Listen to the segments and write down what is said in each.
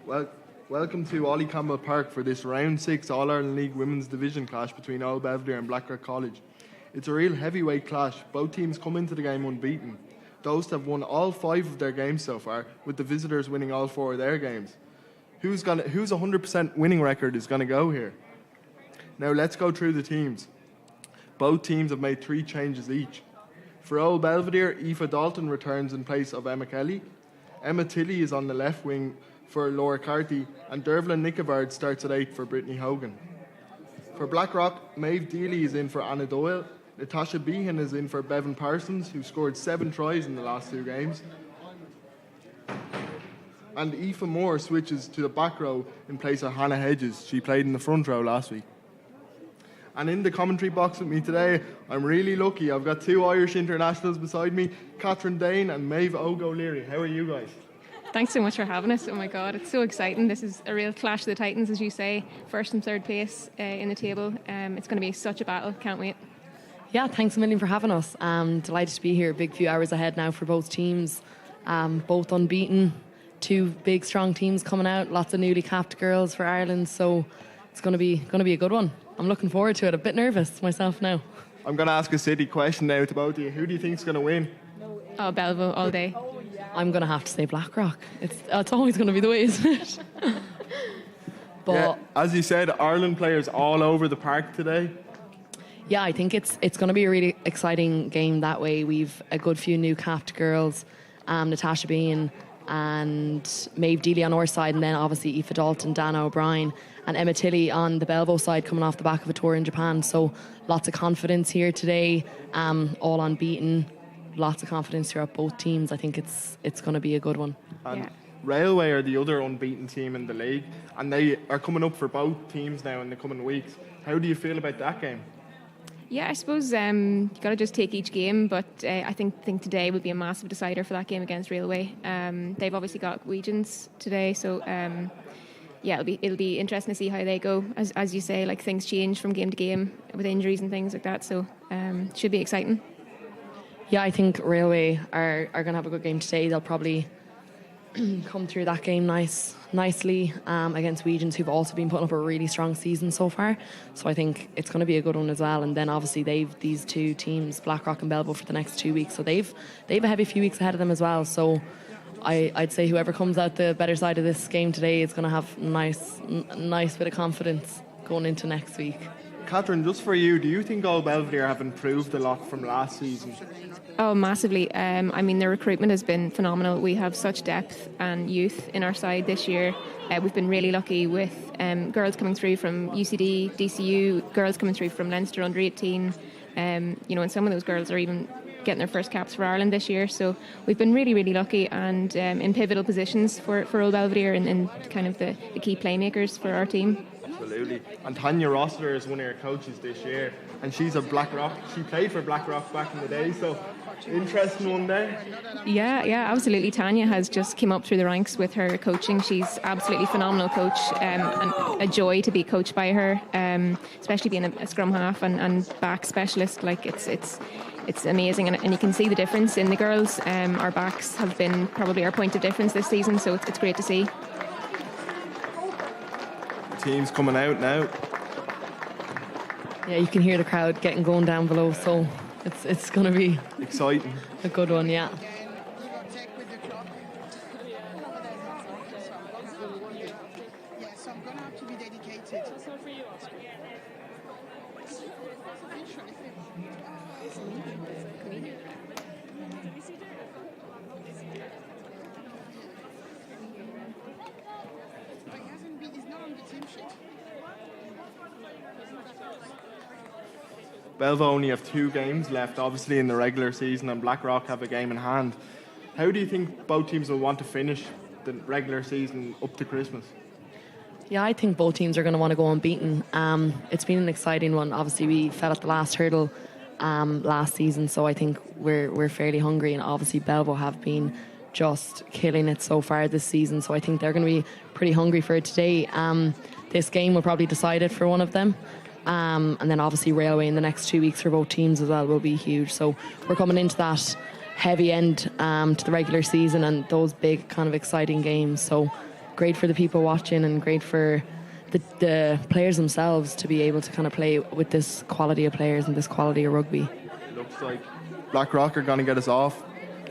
Well, welcome to Ollie Campbell Park for this Round 6 All-Ireland League Women's Division clash between Old Belvedere and Blackrock College. It's a real heavyweight clash. Both teams come into the game unbeaten. Those have won all 5 of their games so far, with the visitors winning all 4 of their games. Who's 100% winning record is going to go here? Now let's go through the teams. Both teams have made 3 changes each. For Old Belvedere, Aoife Dalton returns in place of Emma Kelly. Emma Tilley is on the left wing for Laura Carty, and Dervlin Nicovard starts at 8 for Brittany Hogan. For Blackrock, Maeve Deely is in for Anna Doyle. Natasha Behan is in for Bevan Parsons, who scored 7 tries in the last 2 games. And Aoife Moore switches to the back row in place of Hannah Hedges. She played in the front row last week. And in the commentary box with me today, I'm really lucky. I've got 2 Irish internationals beside me, Catherine Dane and Maeve O'Leary. How are you guys? Thanks so much for having us. Oh my God, it's so exciting. This is a real clash of the titans, as you say. First and third place in the table. It's going to be such a battle. Can't wait. Yeah, thanks a million for having us. Delighted to be here. Big few hours ahead now for both teams. Both unbeaten. 2 big, strong teams coming out. Lots of newly capped girls for Ireland. So it's going to be a good one. I'm looking forward to it. A bit nervous myself now. I'm going to ask a silly question now to both of you. Who do you think is going to win? Oh, Belvo all day. I'm going to have to say Blackrock. It's always going to be the way, isn't it? But yeah, as you said, Ireland players all over the park today. Yeah, I think it's going to be a really exciting game that way. We've a good few new capped girls, Natasha Bean and Maeve Deely on our side, and then obviously Aoife Dalton, Dana O'Brien and Emma Tilley on the Belvo side, coming off the back of a tour in Japan. So lots of confidence here today, all unbeaten. Lots of confidence throughout both teams. I think it's going to be a good one. And Railway are the other unbeaten team in the league, and they are coming up for both teams now in the coming weeks. How do you feel about that game? Yeah, I suppose you got to just take each game, but I think today will be a massive decider for that game against Railway. They've obviously got Wegians today, so yeah, it'll be interesting to see how they go. As you say, like, things change from game to game with injuries and things like that, so should be exciting. Yeah, I think Railway are going to have a good game today. They'll probably come through that game nicely against Wegians, who've also been putting up a really strong season so far. So I think it's going to be a good one as well. And then obviously they've these 2 teams, Blackrock and Belvo, for the next 2 weeks. So they've a heavy few weeks ahead of them as well. So I'd say whoever comes out the better side of this game today is going to have nice bit of confidence going into next week. Catherine, just for you, do you think Old Belvedere have improved a lot from last season? Oh, massively. I mean, their recruitment has been phenomenal. We have such depth and youth in our side this year. We've been really lucky with girls coming through from UCD, DCU, girls coming through from Leinster under 18. And some of those girls are even getting their first caps for Ireland this year. So we've been really, really lucky and in pivotal positions for Old Belvedere and kind of the key playmakers for our team. Absolutely. And Tanya Rossiter is one of your coaches this year, and she's a Blackrock. She played for Blackrock back in the day, so interesting one there. Yeah, absolutely. Tanya has just come up through the ranks with her coaching. She's absolutely phenomenal coach, and a joy to be coached by her, especially being a scrum half and back specialist. Like it's amazing, and you can see the difference in the girls. Our backs have been probably our point of difference this season, so it's great to see. Teams coming out now. Yeah, you can hear the crowd getting going down below, so it's going to be exciting. A good one, yeah. Belvo only have 2 games left, obviously, in the regular season, and Blackrock have a game in hand. How do you think both teams will want to finish the regular season up to Christmas? Yeah, I think both teams are going to want to go unbeaten. It's been an exciting one. Obviously, we fell at the last hurdle last season, so I think we're fairly hungry, and obviously Belvo have been just killing it so far this season, so I think they're going to be pretty hungry for it today. This game will probably decide it for one of them. And then obviously Railway in the next 2 weeks for both teams as well will be huge. So we're coming into that heavy end to the regular season and those big kind of exciting games. So great for the people watching and great for the players themselves to be able to kind of play with this quality of players and this quality of rugby. It looks like Blackrock are going to get us off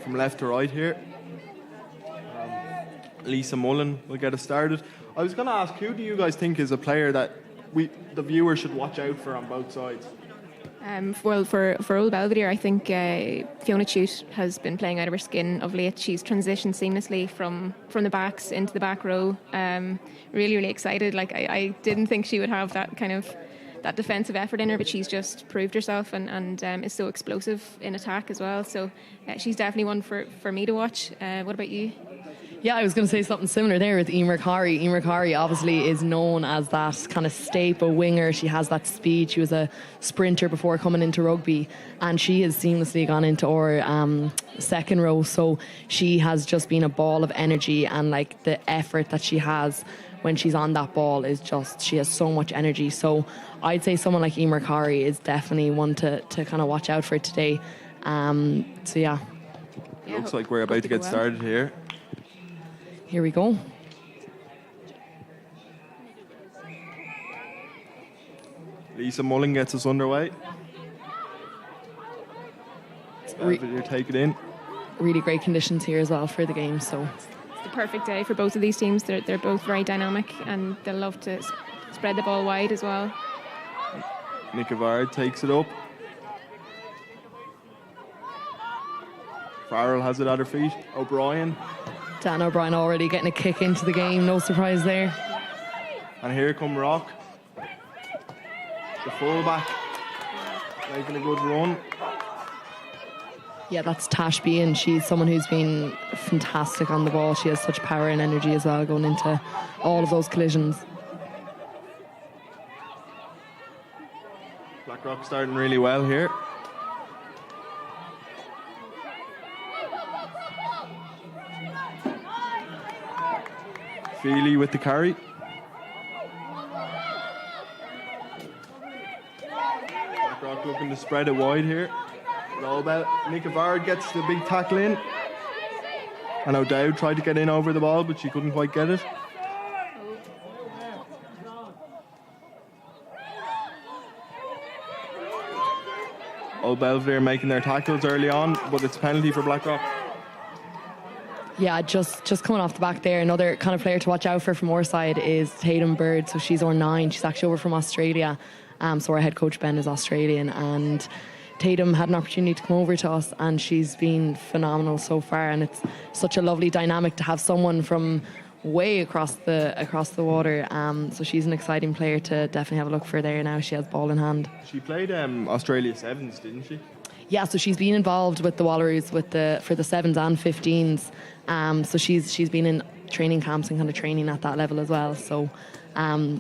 from left to right here. Lisa Mullen will get us started. I was going to ask, who do you guys think is a player that the viewers should watch out for on both sides? Well, for Old Belvedere, I think Fiona Chute has been playing out of her skin of late. She's transitioned seamlessly from the backs into the back row. Really, really excited. Like I didn't think she would have that kind of that defensive effort in her, but she's just proved herself and is so explosive in attack as well. So she's definitely one for me to watch. What about you? Yeah, I was going to say something similar there with Emer Carey. Emer Carey obviously is known as that kind of staple winger. She has that speed. She was a sprinter before coming into rugby, and she has seamlessly gone into our second row. So she has just been a ball of energy, and like the effort that she has when she's on that ball is just, she has so much energy. So I'd say someone like Emer Carey is definitely one to kind of watch out for today. So yeah. Looks like we're about to get started here. Here we go. Lisa Mullen gets us underway. Belvedere take it in. Really great conditions here as well for the game. So It's the perfect day for both of these teams. They're both very dynamic and they'll love to spread the ball wide as well. Nicky Vard takes it up. Farrell has it at her feet. O'Brien. Dan O'Brien already getting a kick into the game. No surprise there. And here come Rock. The fullback. Making a good run. Yeah, that's Tash Bean. She's someone who's been fantastic on the ball. She has such power and energy as well going into all of those collisions. Blackrock starting really well here. Feely with the carry. Blackrock looking to spread it wide here. Nicky Vard gets the big tackle in. And O'Dowd tried to get in over the ball, but she couldn't quite get it. Old Belvedere making their tackles early on, but it's penalty for Blackrock. Yeah, just coming off the back there, another kind of player to watch out for from our side is Tatum Bird. So she's our 9. She's actually over from Australia. So our head coach Ben is Australian, and Tatum had an opportunity to come over to us, and she's been phenomenal so far. And it's such a lovely dynamic to have someone from way across the water. So she's an exciting player to definitely have a look for there now. She has ball in hand. She played Australia Sevens, didn't she? Yeah, so she's been involved with the Wallaroos for the 7s and 15s. So she's been in training camps and kind of training at that level as well. So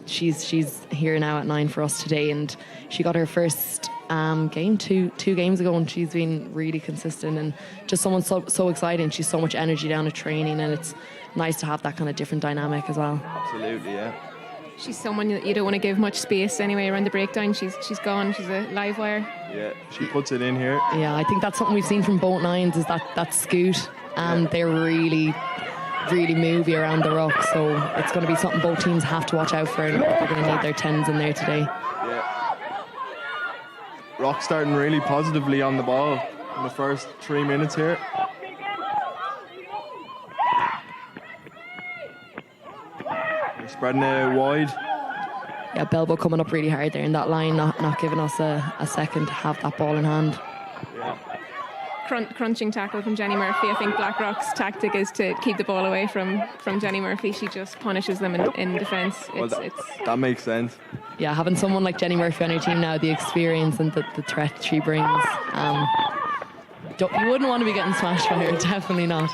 she's here now at 9 for us today, and she got her first game two games ago, and she's been really consistent and just someone so exciting. She's so much energy down at training, and it's nice to have that kind of different dynamic as well. Absolutely, yeah. She's someone that you don't want to give much space anyway around the breakdown. She's gone. She's a live wire. Yeah, she puts it in here. Yeah, I think that's something we've seen from both 9s is that scoot. They're really movey around the ruck, so it's going to be something both teams have to watch out for, and they're going to need their 10s in there today. Yeah. Rock starting really positively on the ball in the first 3 minutes here. They're spreading it wide. Yeah, Belbo coming up really hard there in that line, not giving us a second to have that ball in hand. Yeah. Crunching tackle from Jenny Murphy. I think Blackrock's tactic is to keep the ball away from Jenny Murphy. She just punishes them in defence. That makes sense. Yeah, having someone like Jenny Murphy on your team now, the experience and the threat she brings, you wouldn't want to be getting smashed by her, definitely not.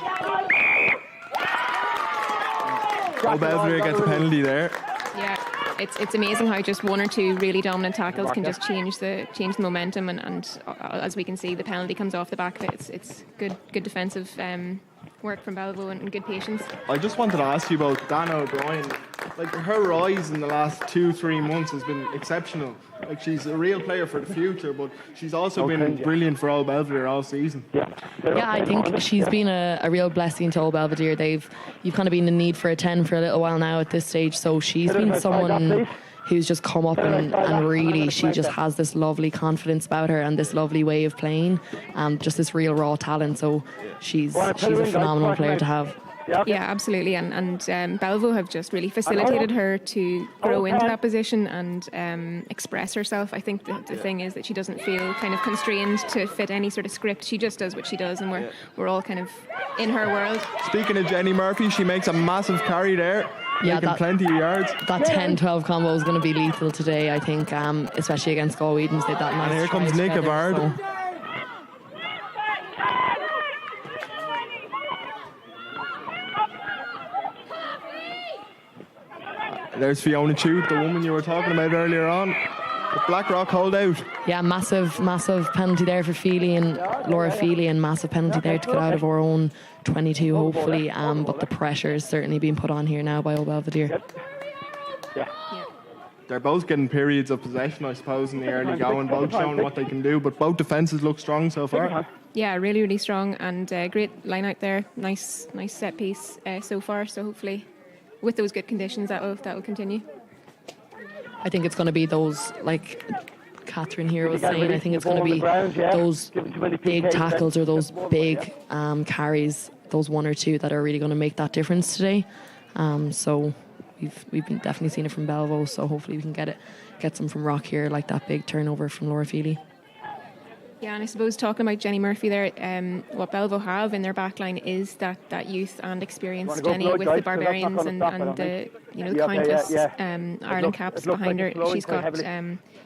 Old Belvedere gets a penalty there. Yeah, it's amazing how just one or two really dominant tackles can just change the momentum, and as we can see, the penalty comes off the back of it. It's good defensive work from Belvo and good patience. I just wanted to ask you about Dana O'Brien. Like, her rise in the last 2-3 months has been exceptional. Like, she's a real player for the future, but she's also been brilliant for Old Belvedere all season. Yeah, I think she's been a real blessing to Old Belvedere. You've kind of been in need for a 10 for a little while now at this stage, so she's been someone who's just come up and really, she just has this lovely confidence about her and this lovely way of playing, just this real raw talent. So she's a phenomenal player to have. Yeah, absolutely. And Belvo have just really facilitated her to grow into that position and express herself. I think the thing is that she doesn't feel kind of constrained to fit any sort of script. She just does what she does, and we're all kind of in her world. Speaking of Jenny Murphy, she makes a massive carry there. Yeah, making plenty of yards. That 10-12 combo is going to be lethal today, I think, especially against Galway. They that nice. And here comes Nick Avard. So. There's Fiona Chute, the woman you were talking about earlier on. The Blackrock holdout. Yeah, massive penalty there for Feely and Laura Feely, and massive penalty there to get out of our own 22, hopefully. But the pressure is certainly being put on here now by Old Belvedere. They're both getting periods of possession, I suppose, in the early going, both showing what they can do, but both defences look strong so far. Yeah, really, really strong, and great line out there. Nice set piece so far. So hopefully, with those good conditions, that will continue. I think it's going to be those, like Catherine here was saying, I think it's going to be those big tackles or those big carries, those one or two that are really going to make that difference today. So we've been definitely seen it from Belvo, so hopefully we can get some from Rock here, like that big turnover from Laura Feely. Yeah, and I suppose talking about Jenny Murphy there, what Belvo have in their backline is that youth and experience. Jenny with the Barbarians and the countless Ireland caps behind her. She's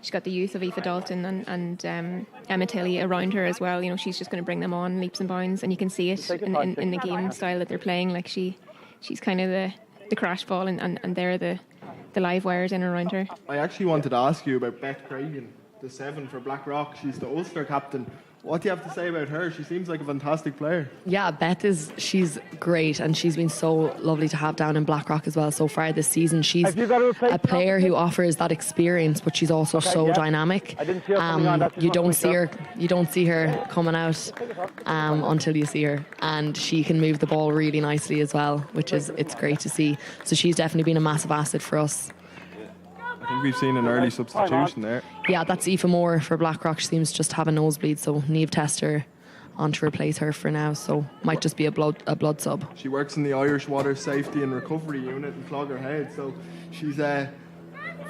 got the youth of Aoife Dalton and Emma Tilley around her as well. You know, she's just going to bring them on leaps and bounds, and you can see it in the game style that they're playing. Like she's kind of the crash ball, and they're the live wires in and around her. I actually wanted to ask you about Beth Cragen, the 7 for Blackrock. She's the Ulster captain. What do you have to say about her? She seems like a fantastic player. Yeah, Beth she's great, and she's been so lovely to have down in Blackrock as well so far this season. She's a player who offers that experience, but she's also dynamic. You don't see her coming out until you see her, and she can move the ball really nicely as well, which is it's great to see. So she's definitely been a massive asset for us. I think we've seen an early substitution there. Yeah, that's Aoife Moore for Blackrock. She seems just to have a nosebleed, so Niamh Tester on to replace her for now, so might just be a blood sub. She works in the Irish Water Safety and Recovery Unit in Clogherhead, so she's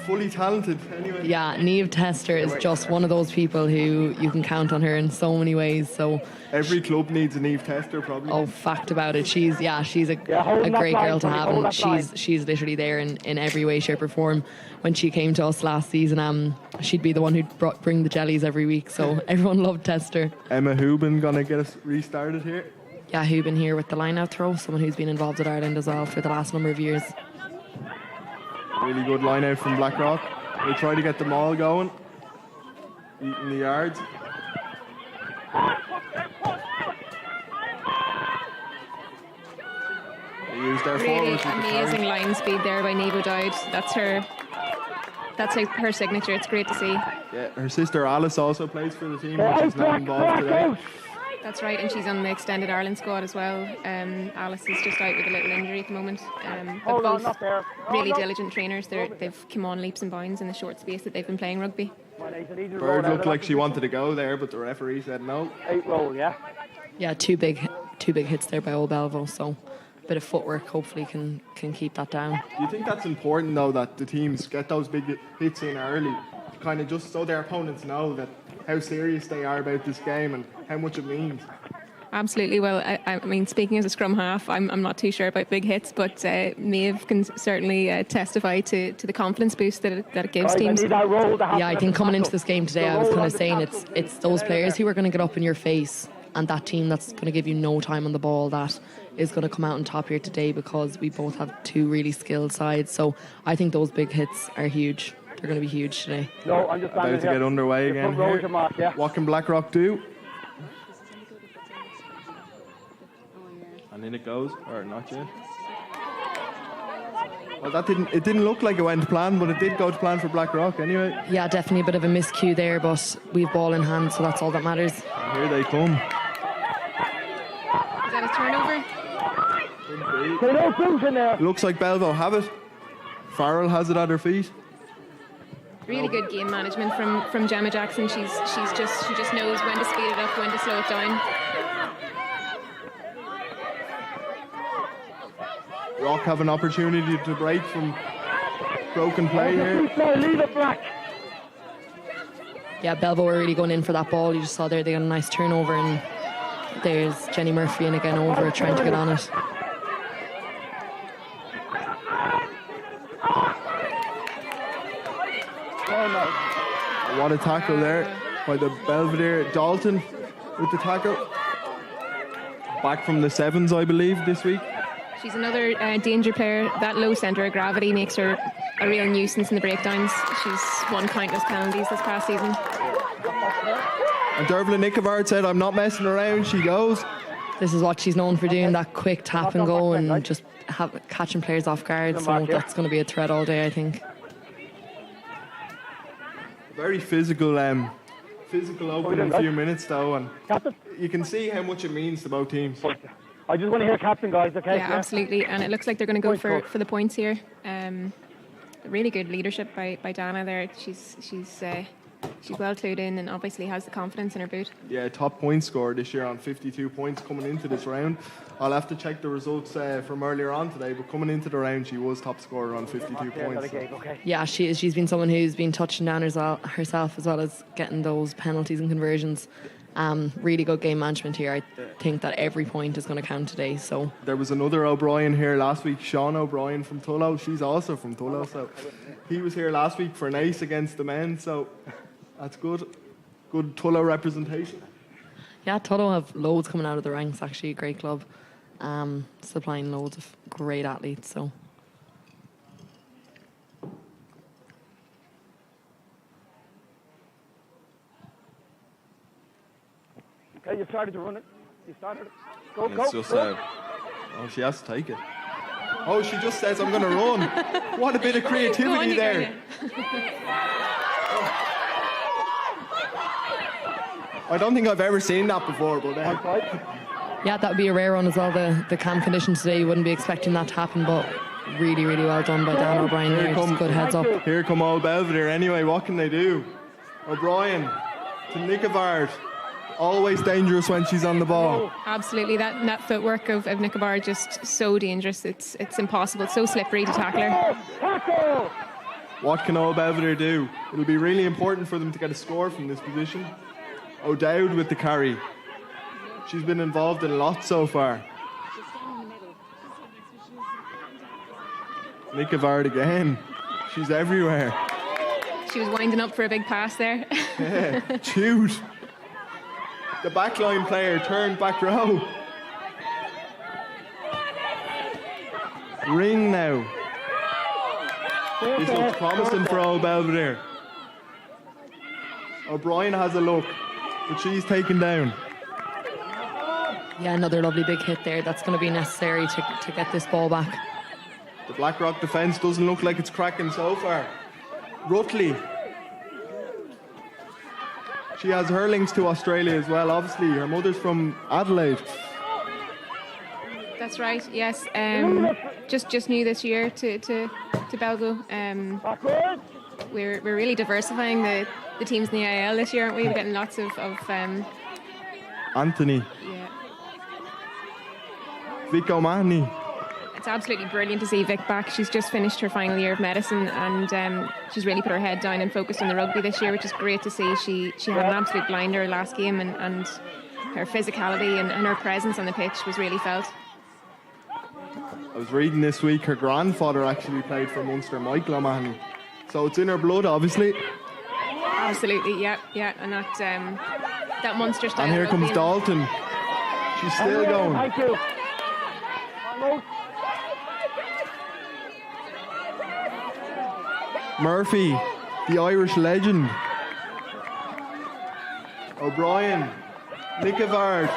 fully talented anyway. Yeah, Niamh Tester is just one of those people who you can count on her in so many ways. So every club needs a Niamh Tester, probably. Oh, fact about it. She's a great girl to have, and she's literally there in every way, shape or form. When she came to us last season, she'd be the one who'd bring the jellies every week, so everyone loved Tester. Emma Hubin gonna get us restarted here. Yeah, Hubin here with the line out throw, someone who's been involved with Ireland as well for the last number of years. Really good line out from Blackrock. They try to get them all going, eating the yards. They use their really forwards. Amazing line speed there by Niamh O'Dowd. That's her signature. It's great to see. Yeah, her sister Alice also plays for the team, which is not involved today. That's right, and she's on the extended Ireland squad as well. Alice is just out with a little injury at the moment. But both really diligent trainers. They've come on leaps and bounds in the short space that they've been playing rugby. Bird looked like she wanted to go there, but the referee said no. 8 roll, yeah. Yeah, two big hits there by Old Belvo, so a bit of footwork hopefully can keep that down. Do you think that's important though, that the teams get those big hits in early, kind of just so their opponents know that how serious they are about this game and how much it means? Absolutely. Well, I mean, speaking as a scrum half, I'm not too sure about big hits, but Maeve can certainly testify to the confidence boost that it gives teams. Yeah, I think coming into this game today, I was kind of saying it's those players who are going to get up in your face, and that team that's going to give you no time on the ball that is going to come out on top here today, because we both have two really skilled sides. So I think those big hits are huge. They're going to be huge today. No, I'm just about to get underway again here. What can Blackrock do? And in it goes, or not yet. Well, it didn't look like it went to plan, but it did go to plan for Blackrock anyway. Yeah, definitely a bit of a miscue there, but we've ball in hand, so that's all that matters. And here they come. Is that a turnover? Looks like Belvo have it. Farrell has it at her feet. Really good game management from Gemma Jackson. She just knows when to speed it up, when to slow it down. Rock have an opportunity to break from broken play here. Yeah, Belvo were really going in for that ball. You just saw there they got a nice turnover, and there's Jenny Murphy in again over trying to get on it. What a tackle there by the Belvedere. Dalton with the tackle. Back from the sevens, I believe, this week. She's another danger player. That low centre of gravity makes her a real nuisance in the breakdowns. She's won countless penalties this past season. And Dervla Nickovard said, "I'm not messing around." She goes. This is what she's known for doing, that quick tap and go and just catching players off guard. So that's going to be a threat all day, I think. Very physical opening few minutes though, and you can see how much it means to both teams. I just want to hear captain, guys, okay? Yeah, absolutely. And it looks like they're going to go for the points here. Really good leadership by Dana there. She's well clued in and obviously has the confidence in her boot. Yeah, top point scorer this year on 52 points coming into this round. I'll have to check the results from earlier on today, but coming into the round, she was top scorer on 52 points. So. Yeah, she's been someone who's been touching down herself as well as getting those penalties and conversions. Really good game management here. I think that every point is going to count today. So there was another O'Brien here last week, Sean O'Brien from Tullow. She's also from Tullow, so he was here last week for an ace against the men. So that's good. Good Tullow representation. Yeah, Tullow have loads coming out of the ranks. Actually, a great club, supplying loads of great athletes. So. Okay, you started to run it. You started it. Go. Oh, she has to take it. Oh, she just says, "I'm going to run." What a bit of creativity there. I don't think I've ever seen that before, but yeah, that would be a rare one as well. The camp conditions today, you wouldn't be expecting that to happen, but really, really well done by Dan O'Brien there. Just good heads up. Here come Old Belvedere anyway. What can they do? O'Brien to Nickovard. Always dangerous when she's on the ball. Absolutely, that footwork of Nickovard just so dangerous. It's impossible. It's so slippery to tackle her. What can Old Belvedere do? It'll be really important for them to get a score from this position. O'Dowd with the carry. She's been involved in lots so far. Nickovard again. She's everywhere. She was winding up for a big pass there. Yeah, Jude. The backline player turned back row. Ring now. This looks promising for Old Belvedere. O'Brien has a look, but she's taken down. Yeah, another lovely big hit there. That's going to be necessary to get this ball back. The Blackrock defence doesn't look like it's cracking so far. Rutley. She has her links to Australia as well, obviously. Her mother's from Adelaide. That's right, yes. Just new this year to Belvo. We're really diversifying the teams in the AIL this year, aren't we? We're getting lots of Anthony. Yeah. Vic O'Mahony. It's absolutely brilliant to see Vic back. She's just finished her final year of medicine and she's really put her head down and focused on the rugby this year, which is great to see. She had an absolute blinder last game and her physicality and her presence on the pitch was really felt. I was reading this week her grandfather actually played for Munster, Michael O'Mahony. So it's in her blood, obviously. Absolutely, yeah. And that Munster style. And here comes Dalton. She's still going. Thank you. Murphy, the Irish legend. O'Brien, Nickovard,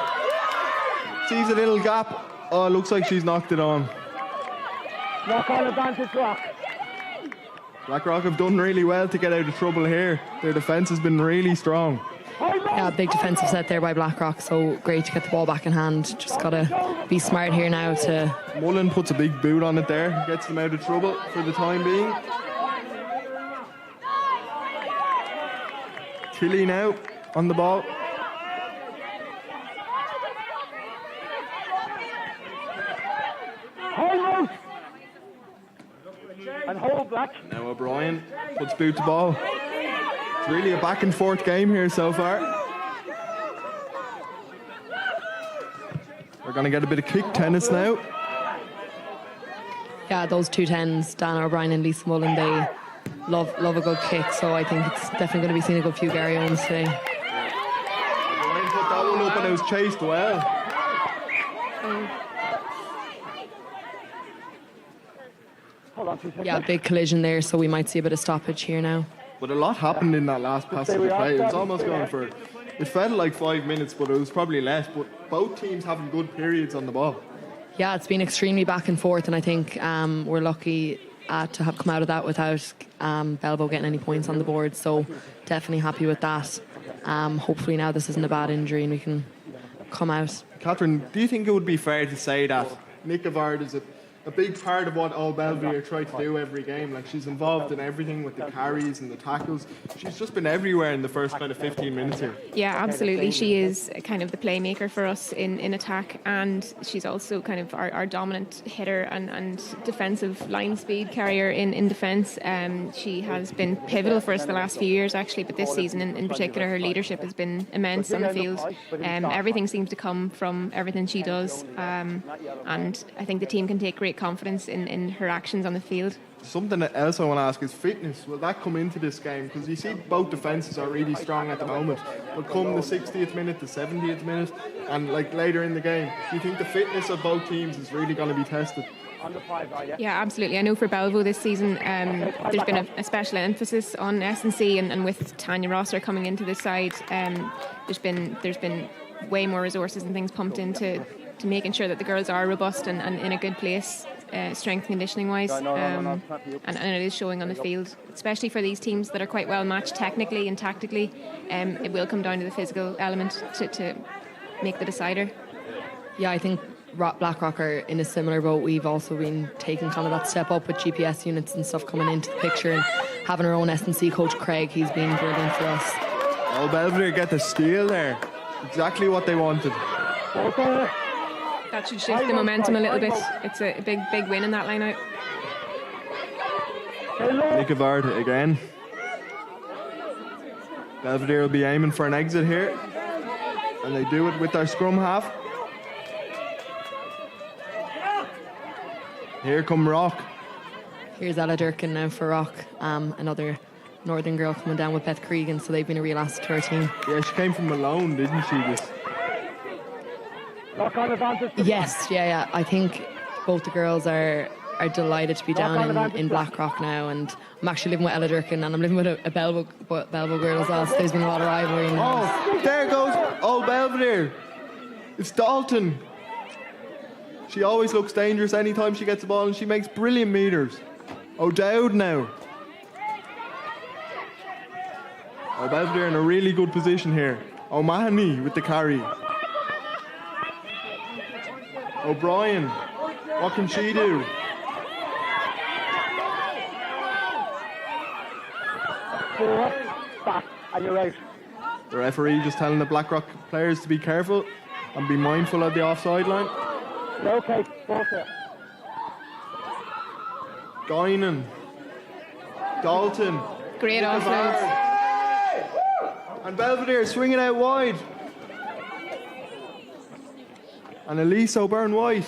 sees a little gap, Oh, it looks like she's knocked it on. Knock on advantage, Rock. Blackrock have done really well to get out of trouble here. Their defence has been really strong. Yeah, big defensive set there by Blackrock, so great to get the ball back in hand. Just got to be smart here now to... Mullen puts a big boot on it there, gets them out of trouble for the time being. Tilly now on the ball. Hold and hold Black. Now O'Brien puts boot to ball. It's really a back and forth game here so far. We're going to get a bit of kick tennis now. Yeah, those 210s, Dana O'Brien and Lisa Mullen, they love a good kick, so I think it's definitely going to be seeing a good few Gary Owens today. O'Brien put that one up and it was chased well. Hold on 2 seconds. Yeah, big collision there, so we might see a bit of stoppage here now. But a lot happened in that last passage of play. It was almost going for... It felt like 5 minutes, but it was probably less. But both teams having good periods on the ball. Yeah, it's been extremely back and forth, and I think we're lucky to have come out of that without Belvo getting any points on the board, so definitely happy with that. Hopefully now this isn't a bad injury and we can come out. Catherine, do you think it would be fair to say that Nick Gavard is a big part of what Old Belvedere try to do every game? Like, she's involved in everything with the carries and the tackles. She's just been everywhere in the first kind of 15 minutes here. Yeah, absolutely. She is kind of the playmaker for us in attack, and she's also kind of our dominant hitter and defensive line speed carrier in defence. She has been pivotal for us the last few years, actually, but this season in particular, her leadership has been immense on the field. Everything seems to come from everything she does, and I think the team can take great confidence in her actions on the field. Something else I want to ask is fitness. Will that come into this game? Because you see both defences are really strong at the moment. But come the 60th minute, the 70th minute, and like later in the game, do you think the fitness of both teams is really going to be tested? Yeah, absolutely. I know for Belvo this season, there's been a special emphasis on S&C, and with Tanya Rosser coming into the side, there's been way more resources and things pumped into making sure that the girls are robust and in a good place, strength conditioning wise, and it is showing on the field, especially for these teams that are quite well matched technically and tactically. It will come down to the physical element to make the decider. Yeah, I think Blackrock are in a similar boat. We've also been taking kind of that step up with GPS units and stuff coming into the picture, and having our own S&C coach Craig, he's been brilliant for us. Old Belvedere get the steal there. Exactly what they wanted. That should shift the momentum a little bit. It's a big win in that line out. Nick Gavard again. Belvedere will be aiming for an exit here, and they do it with their scrum half. Here come Rock. Here's Ella Durkin now for Rock, another Northern girl coming down with Beth Cregan, so they've been a real asset to our team. Yeah, she came from Malone, didn't she? Yes, yeah. I think both the girls are delighted to be down in Blackrock now, and I'm actually living with Ella Durkin, and I'm living with a Belvo girl as well, so there's been a lot of rivalry. Oh, there goes Old Belvedere. It's Dalton. She always looks dangerous anytime she gets the ball, and she makes brilliant meters. O'Dowd now. Old Belvedere in a really good position here. O'Mahony with the carry. O'Brien, what can she do? Back, and you're out. The referee just telling the Blackrock players to be careful and be mindful of the offside line. Okay, Guinan, Dalton, Great offloads. and Belvedere swinging out wide. And Elise O'Byrne-White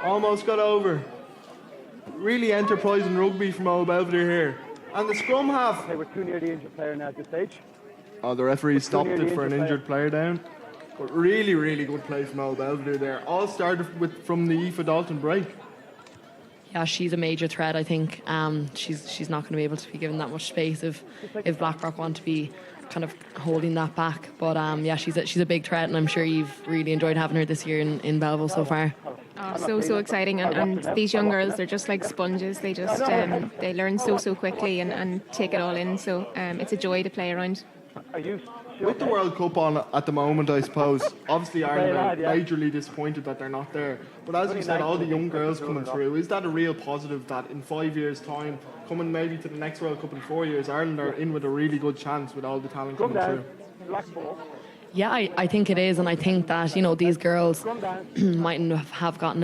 almost got over. Really enterprising rugby from Old Belvedere here. And the scrum half. Okay, we're too near the injured player now at this stage. Oh, the referee stopped it for an injured player down. But really, really good play from Old Belvedere there. All started from the Aoife Dalton break. Yeah, she's a major threat. I think she's not going to be able to be given that much space if Blackrock want to be kind of holding that back. But yeah, she's a big threat, and I'm sure you've really enjoyed having her this year in Belleville so far. Oh, so exciting, and these young girls, they're just like sponges. They just they learn so quickly and take it all in. So it's a joy to play around. With the World Cup on at the moment, I suppose, obviously Ireland are majorly disappointed that they're not there. But as you said, all the young girls coming through, is that a real positive that in 5 years' time, coming maybe to the next World Cup in 4 years, Ireland are in with a really good chance with all the talent coming through? Yeah, I think it is, and I think that, you know, these girls mightn't have gotten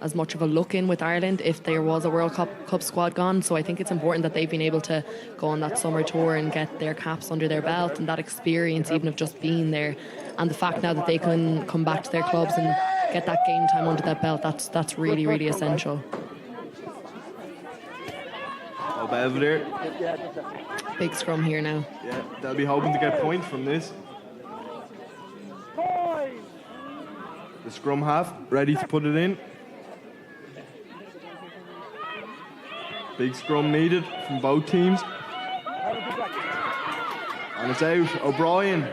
as much of a look in with Ireland if there was a World Cup squad gone. So I think it's important that they've been able to go on that summer tour and get their caps under their belt, and that experience even of just being there, and the fact now that they can come back to their clubs and get that game time under that belt, that's really essential. Old Belvedere. Big scrum here now. Yeah, they'll be hoping to get points from this. The scrum half ready to put it in. Big scrum needed from both teams. And it's out. O'Brien.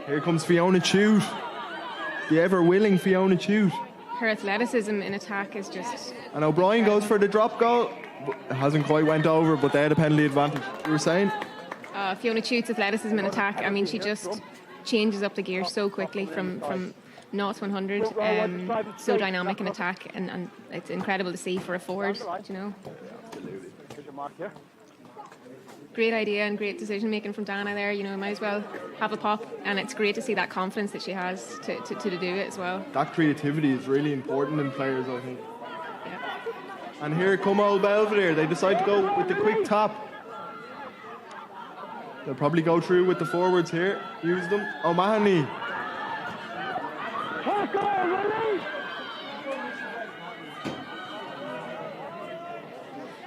Here comes Fiona Chute. The ever-willing Fiona Chute. Her athleticism in attack is just... And O'Brien goes for the drop goal. It hasn't quite went over, but they had a penalty advantage. You were saying? Fiona Chute's athleticism in attack, I mean, she just changes up the gear so quickly from 0 to 100. So dynamic in attack, and it's incredible to see for a forward, you know. Great idea and great decision making from Dana there. You know, might as well have a pop, and it's great to see that confidence that she has to do it as well. That creativity is really important in players, I think. Yeah. And here come Old Belvedere. They decide to go with the quick tap. They'll probably go through with the forwards here. Use them. O'Mahony.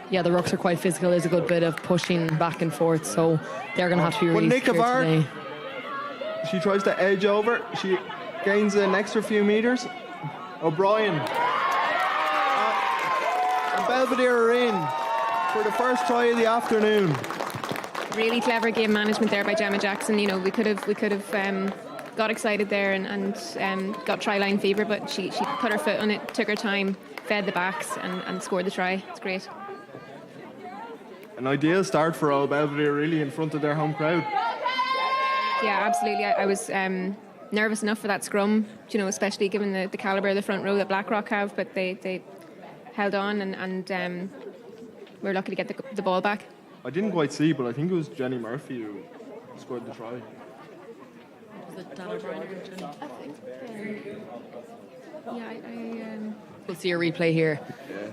Yeah, the rucks are quite physical. There's a good bit of pushing back and forth, so they're going to have to be really secure today. She tries to edge over. She gains an extra few metres. O'Brien. And Belvedere are in for the first try of the afternoon. Really clever game management there by Gemma Jackson. You know, we could have got excited there and got try line fever, but she put her foot on it, took her time, fed the backs, and scored the try. It's great. An ideal start for Old Belvedere, really, in front of their home crowd. Yeah, absolutely. I was nervous enough for that scrum, you know, especially given the calibre of the front row that Blackrock have, but they held on and we were lucky to get the ball back. I didn't quite see, but I think it was Jenny Murphy who scored the try. Was it Dan O'Brien or Jenny? Yeah, We'll see a replay here. Yeah.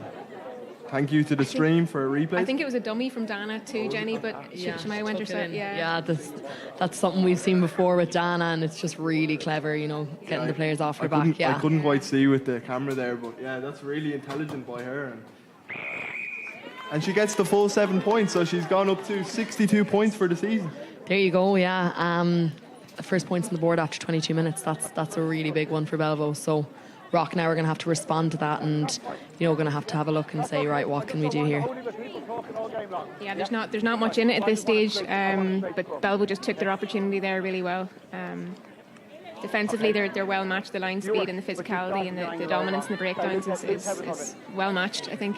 Thank you to the stream for a replay. I think it was a dummy from Dana to Jenny, but she might have went herself. Yeah, that's something we've seen before with Dana, and it's just really clever, you know, getting the players off her back. Yeah, I couldn't quite see with the camera there, but yeah, that's really intelligent by her. And she gets the full 7 points, so she's gone up to 62 points for the season. There you go. Yeah, first points on the board after 22 minutes. That's a really big one for Belleville. So Rock now are going to have to respond to that, and you know, going to have a look and say, right, what can we do here? Yeah, there's not much in it at this stage, but Belleville just took their opportunity there really well. Defensively, they're well matched. The line speed and the physicality and the dominance and the breakdowns is well matched, I think.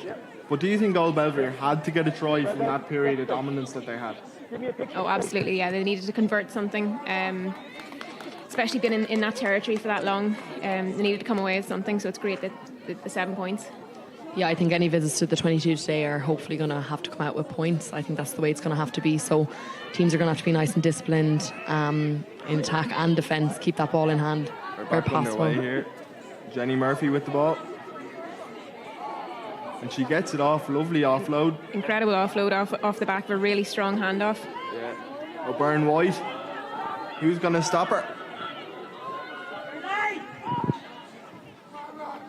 But do you think Old Belvedere had to get a try from that period of dominance that they had? Oh, absolutely, yeah. They needed to convert something, especially been in that territory for that long. They needed to come away with something, so it's great that the 7 points. Yeah, I think any visits to the 22 today are hopefully going to have to come out with points. I think that's the way it's going to have to be. So teams are going to have to be nice and disciplined in attack and defence. Keep that ball in hand where possible. Here. Jenny Murphy with the ball. And she gets it off. Lovely offload. Incredible offload off the back of a really strong handoff. Yeah. O'Byrne White. Who's going to stop her?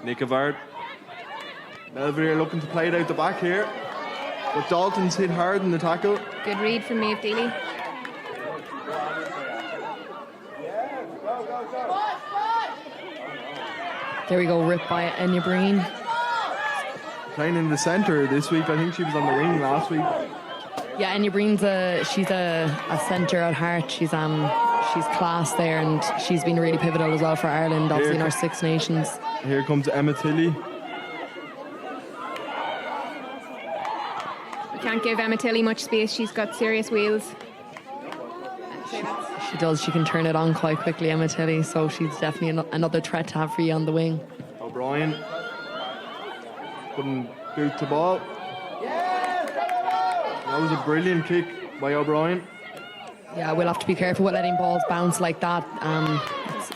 Nick Avard. Belvedere looking to play it out the back here. But Dalton's hit hard in the tackle. Good read from Maeve Deely. There we go, ripped by Enya Breen. Playing in the centre this week. I think she was on the wing last week. Yeah, Enya Breen's she's a centre at heart. She's class there, and she's been really pivotal as well for Ireland, obviously in our Six Nations. Here comes Emma Tilley. We can't give Emma Tilley much space. She's got serious wheels. She does. She can turn it on quite quickly, Emma Tilley. So she's definitely another threat to have for you on the wing. O'Brien couldn't boot the ball. That was a brilliant kick by O'Brien. Yeah, we'll have to be careful with letting balls bounce like that.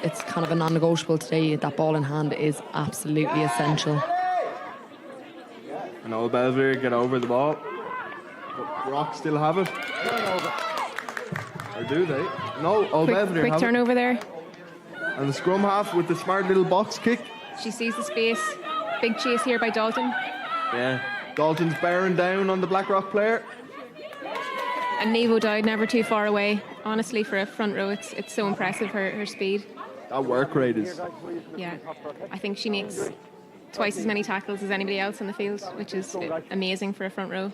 It's kind of a non-negotiable today. That ball in hand is absolutely essential. And Old Belvedere get over the ball. But Rock still have it. Or do they? No, Old Belvedere Quick have turnover there. And the scrum half with the smart little box kick. She sees the space. Big chase here by Dalton. Yeah. Dalton's bearing down on the Blackrock player. And Neve O'Dowd never too far away. Honestly, for a front row, it's so impressive, her speed. That work rate is. Yeah. I think she makes twice as many tackles as anybody else on the field, which is amazing for a front row.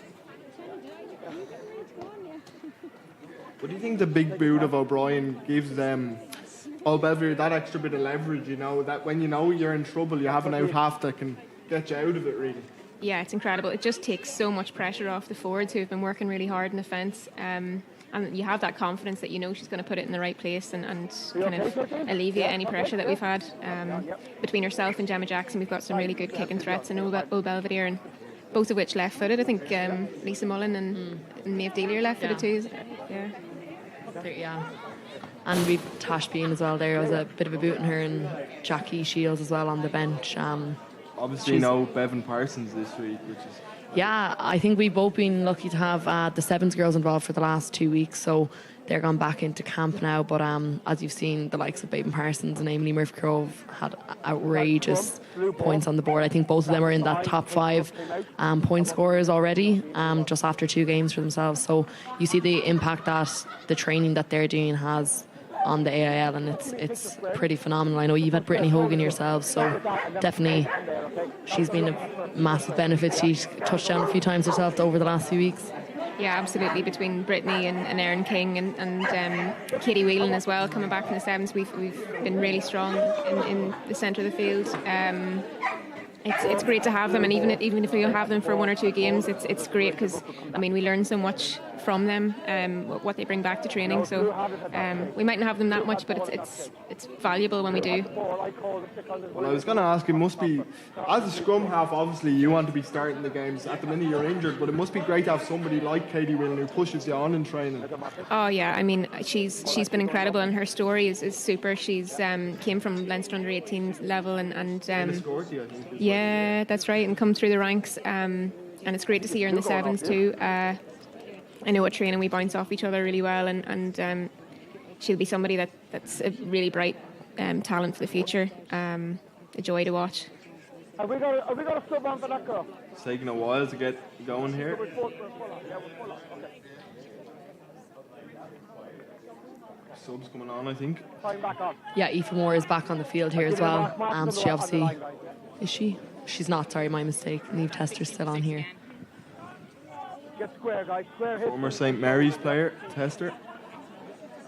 What do you think the big boot of O'Brien gives Old Belvedere that extra bit of leverage, that when you know you're in trouble, you have an out half that can get you out of it, really? Yeah, it's incredible. It just takes so much pressure off the forwards who have been working really hard in defence. And you have that confidence that she's going to put it in the right place and kind of alleviate any pressure that we've had. Between herself and Gemma Jackson, we've got some really good kicking threats in Old Belvedere, and both of which left-footed. I think Lisa Mullen and Maeve Dealey are left-footed too. Yeah. And we've Tash Bean as well there. There was a bit of a boot in her, and Jackie Shields as well on the bench. Obviously no Bevan Parsons this week, which is... Yeah, I think we've both been lucky to have the Sevens girls involved for the last 2 weeks, so they're gone back into camp now. But as you've seen, the likes of Bevan Parsons and Emily Murphy-Grove had outrageous points on the board. I think both of them are in that top 5 point scorers already, just after 2 games for themselves. So you see the impact that the training that they're doing has on the AIL, and it's pretty phenomenal. I know you've had Brittany Hogan yourselves, so definitely she's been a massive benefit. She's touched down a few times herself over the last few weeks. Yeah, absolutely. Between Brittany and Erin King and Katie Whelan as well, coming back from the Sevens, we've been really strong in the centre of the field. It's great to have them, and even if we don't have them for 1 or 2 games, it's great because we learn so much from them, what they bring back to training. So we mightn't have them that much, but it's valuable when we do. Well, I was going to ask, it must be, as a scrum half, obviously you want to be starting the games. At the minute you're injured, but it must be great to have somebody like Katie Whelan who pushes you on in training. Oh yeah, she's been incredible, and her story is super. She's came from Leinster under 18 level and Scorty, I think. Yeah, that's right, and come through the ranks. And it's great to see her in the Sevens too. I know at training we bounce off each other really well, and she'll be somebody that's a really bright talent for the future. A joy to watch. Have we got a sub on for that girl? It's taking a while to get going here. Subs coming on, I think. Yeah, Aoife Moore is back on the field here as well. She obviously... Is she? She's not, sorry, my mistake. Neve Tester's still on here. Get square, guys. Square hit. Former St Mary's player, Tester.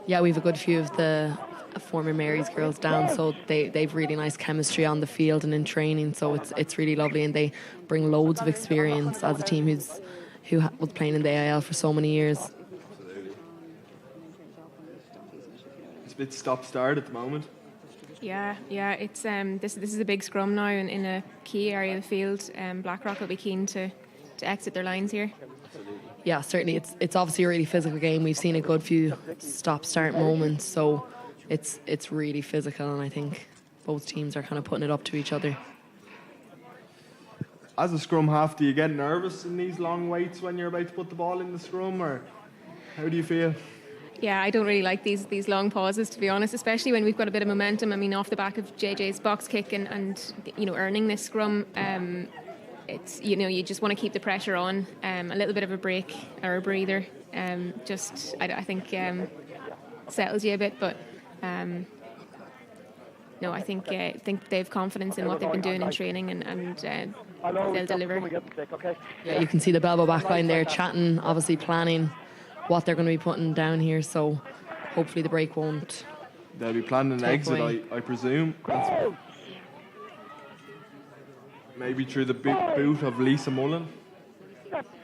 Yeah, we've a good few of the former Mary's girls down, so they've really nice chemistry on the field and in training, so it's really lovely, and they bring loads of experience as a team who was playing in the AIL for so many years. Absolutely. It's a bit stop-start at the moment. Yeah, it's this is a big scrum now in a key area of the field. Blackrock will be keen to exit their lines here. Yeah, certainly. It's obviously a really physical game. We've seen a good few stop-start moments, so it's really physical, and I think both teams are kind of putting it up to each other. As a scrum half, do you get nervous in these long waits when you're about to put the ball in the scrum, or how do you feel? Yeah, I don't really like these long pauses, to be honest, especially when we've got a bit of momentum. Off the back of JJ's box kick and earning this scrum, it's you just want to keep the pressure on. A little bit of a break or a breather, I think settles you a bit. But no, I think they have confidence in what they've been doing in training, and they'll deliver. Yeah, you can see the Belbo backline there chatting, obviously planning what they're going to be putting down here. So hopefully the break won't. They'll be planning an exit, I presume. Maybe through the boot of Lisa Mullen.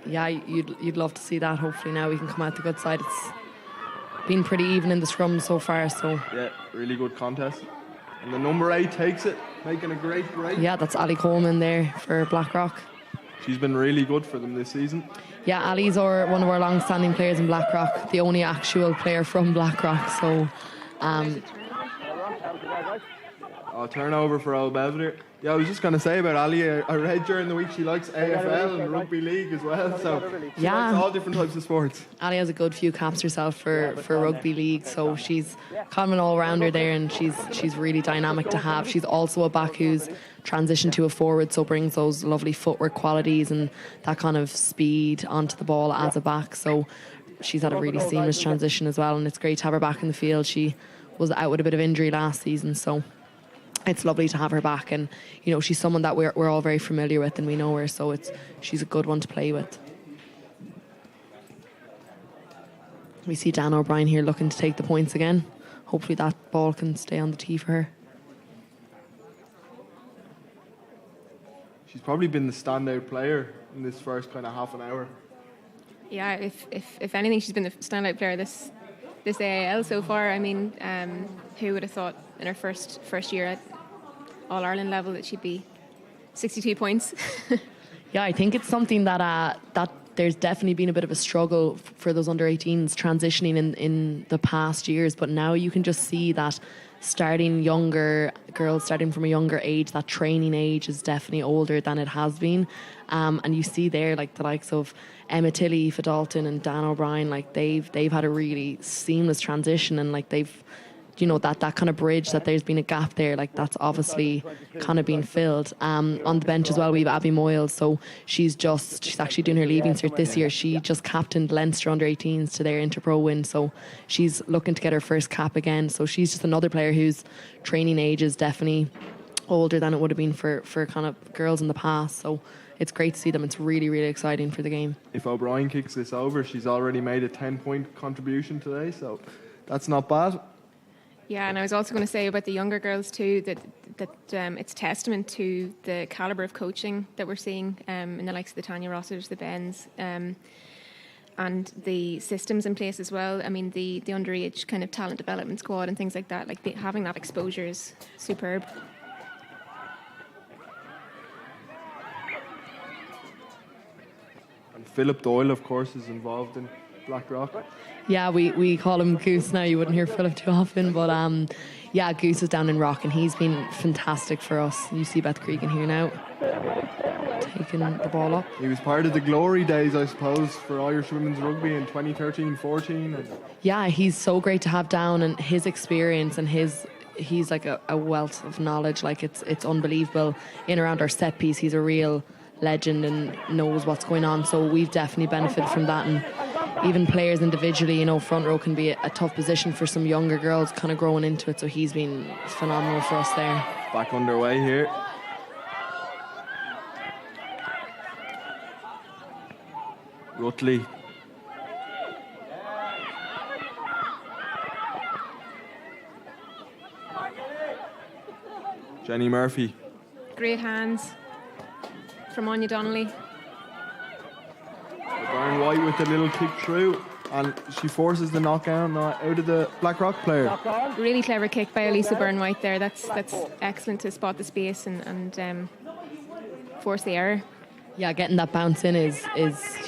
Yeah, you'd love to see that. Hopefully now we can come out the good side. It's been pretty even in the scrum so far. So yeah, really good contest. And the number 8 takes it, making a great break. Yeah, that's Ali Coleman there for Blackrock. She's been really good for them this season. Yeah, Ali's one of our long-standing players in Blackrock, the only actual player from Blackrock. So, turnover for Old Belvedere. Yeah, I was just going to say about Ali, I read during the week she likes AFL and Rugby League as well, so she likes all different types of sports. Ali has a good few caps herself for Rugby League, so she's kind of an all-rounder there, and she's really dynamic to have. She's also a back who's transitioned to a forward, so brings those lovely footwork qualities and that kind of speed onto the ball as a back. So she's had a really seamless transition as well, and it's great to have her back in the field. She was out with a bit of injury last season, so it's lovely to have her back, and you know, she's someone that we're all very familiar with and we know her, so she's a good one to play with. We see Dan O'Brien here looking to take the points again. Hopefully that ball can stay on the tee for her. She's probably been the standout player in this first kind of half an hour. Yeah, if anything, she's been the standout player this AIL so far. I mean, who would have thought in her first year at All-Ireland level that she'd be 62 points? Yeah, I think it's something that there's definitely been a bit of a struggle for those under-18s transitioning in the past years, but now you can just see that girls starting from a younger age, that training age is definitely older than it has been, and you see there like the likes of Emma Tilley, Aoife Dalton and Dan O'Brien, like they've had a really seamless transition, and like they've, you know, that kind of bridge, that there's been a gap there, like that's obviously kind of been filled. On the bench as well we have Abby Moyle, so she's actually doing her leaving cert this year. She just captained Leinster under 18s to their Interpro win, so she's looking to get her first cap again. So she's just another player whose training age is definitely older than it would have been for kind of girls in the past, so it's great to see them. It's really, really exciting for the game. If O'Brien kicks this over, she's already made a 10-point contribution today, so that's not bad. Yeah, and I was also going to say about the younger girls too, that it's testament to the calibre of coaching that we're seeing in the likes of the Tanya Rossers, the Bens, and the systems in place as well. I mean, the underage kind of talent development squad and things like that, like having that exposure is superb. And Philip Doyle, of course, is involved in Blackrock. Yeah, we call him Goose now. You wouldn't hear Philip too often, but yeah, Goose is down in Rock and he's been fantastic for us. You see Beth Cregan here now, taking the ball up. He was part of the glory days, I suppose, for Irish women's rugby in 2013-14. Yeah, he's so great to have down, and his experience and he's like a wealth of knowledge. Like it's unbelievable. In around our set piece, he's a real legend and knows what's going on. So we've definitely benefited from that, and even players individually, you know, front row can be a tough position for some younger girls kind of growing into it, so he's been phenomenal for us there. Back underway here. Rutley. Jenny Murphy. Great hands from Anya Donnelly. Byron White with the little kick through, and she forces the knockout out of the Blackrock player. Really clever kick by Elisa Byrne-White there. That's excellent to spot the space and force the error. Yeah, getting that bounce in is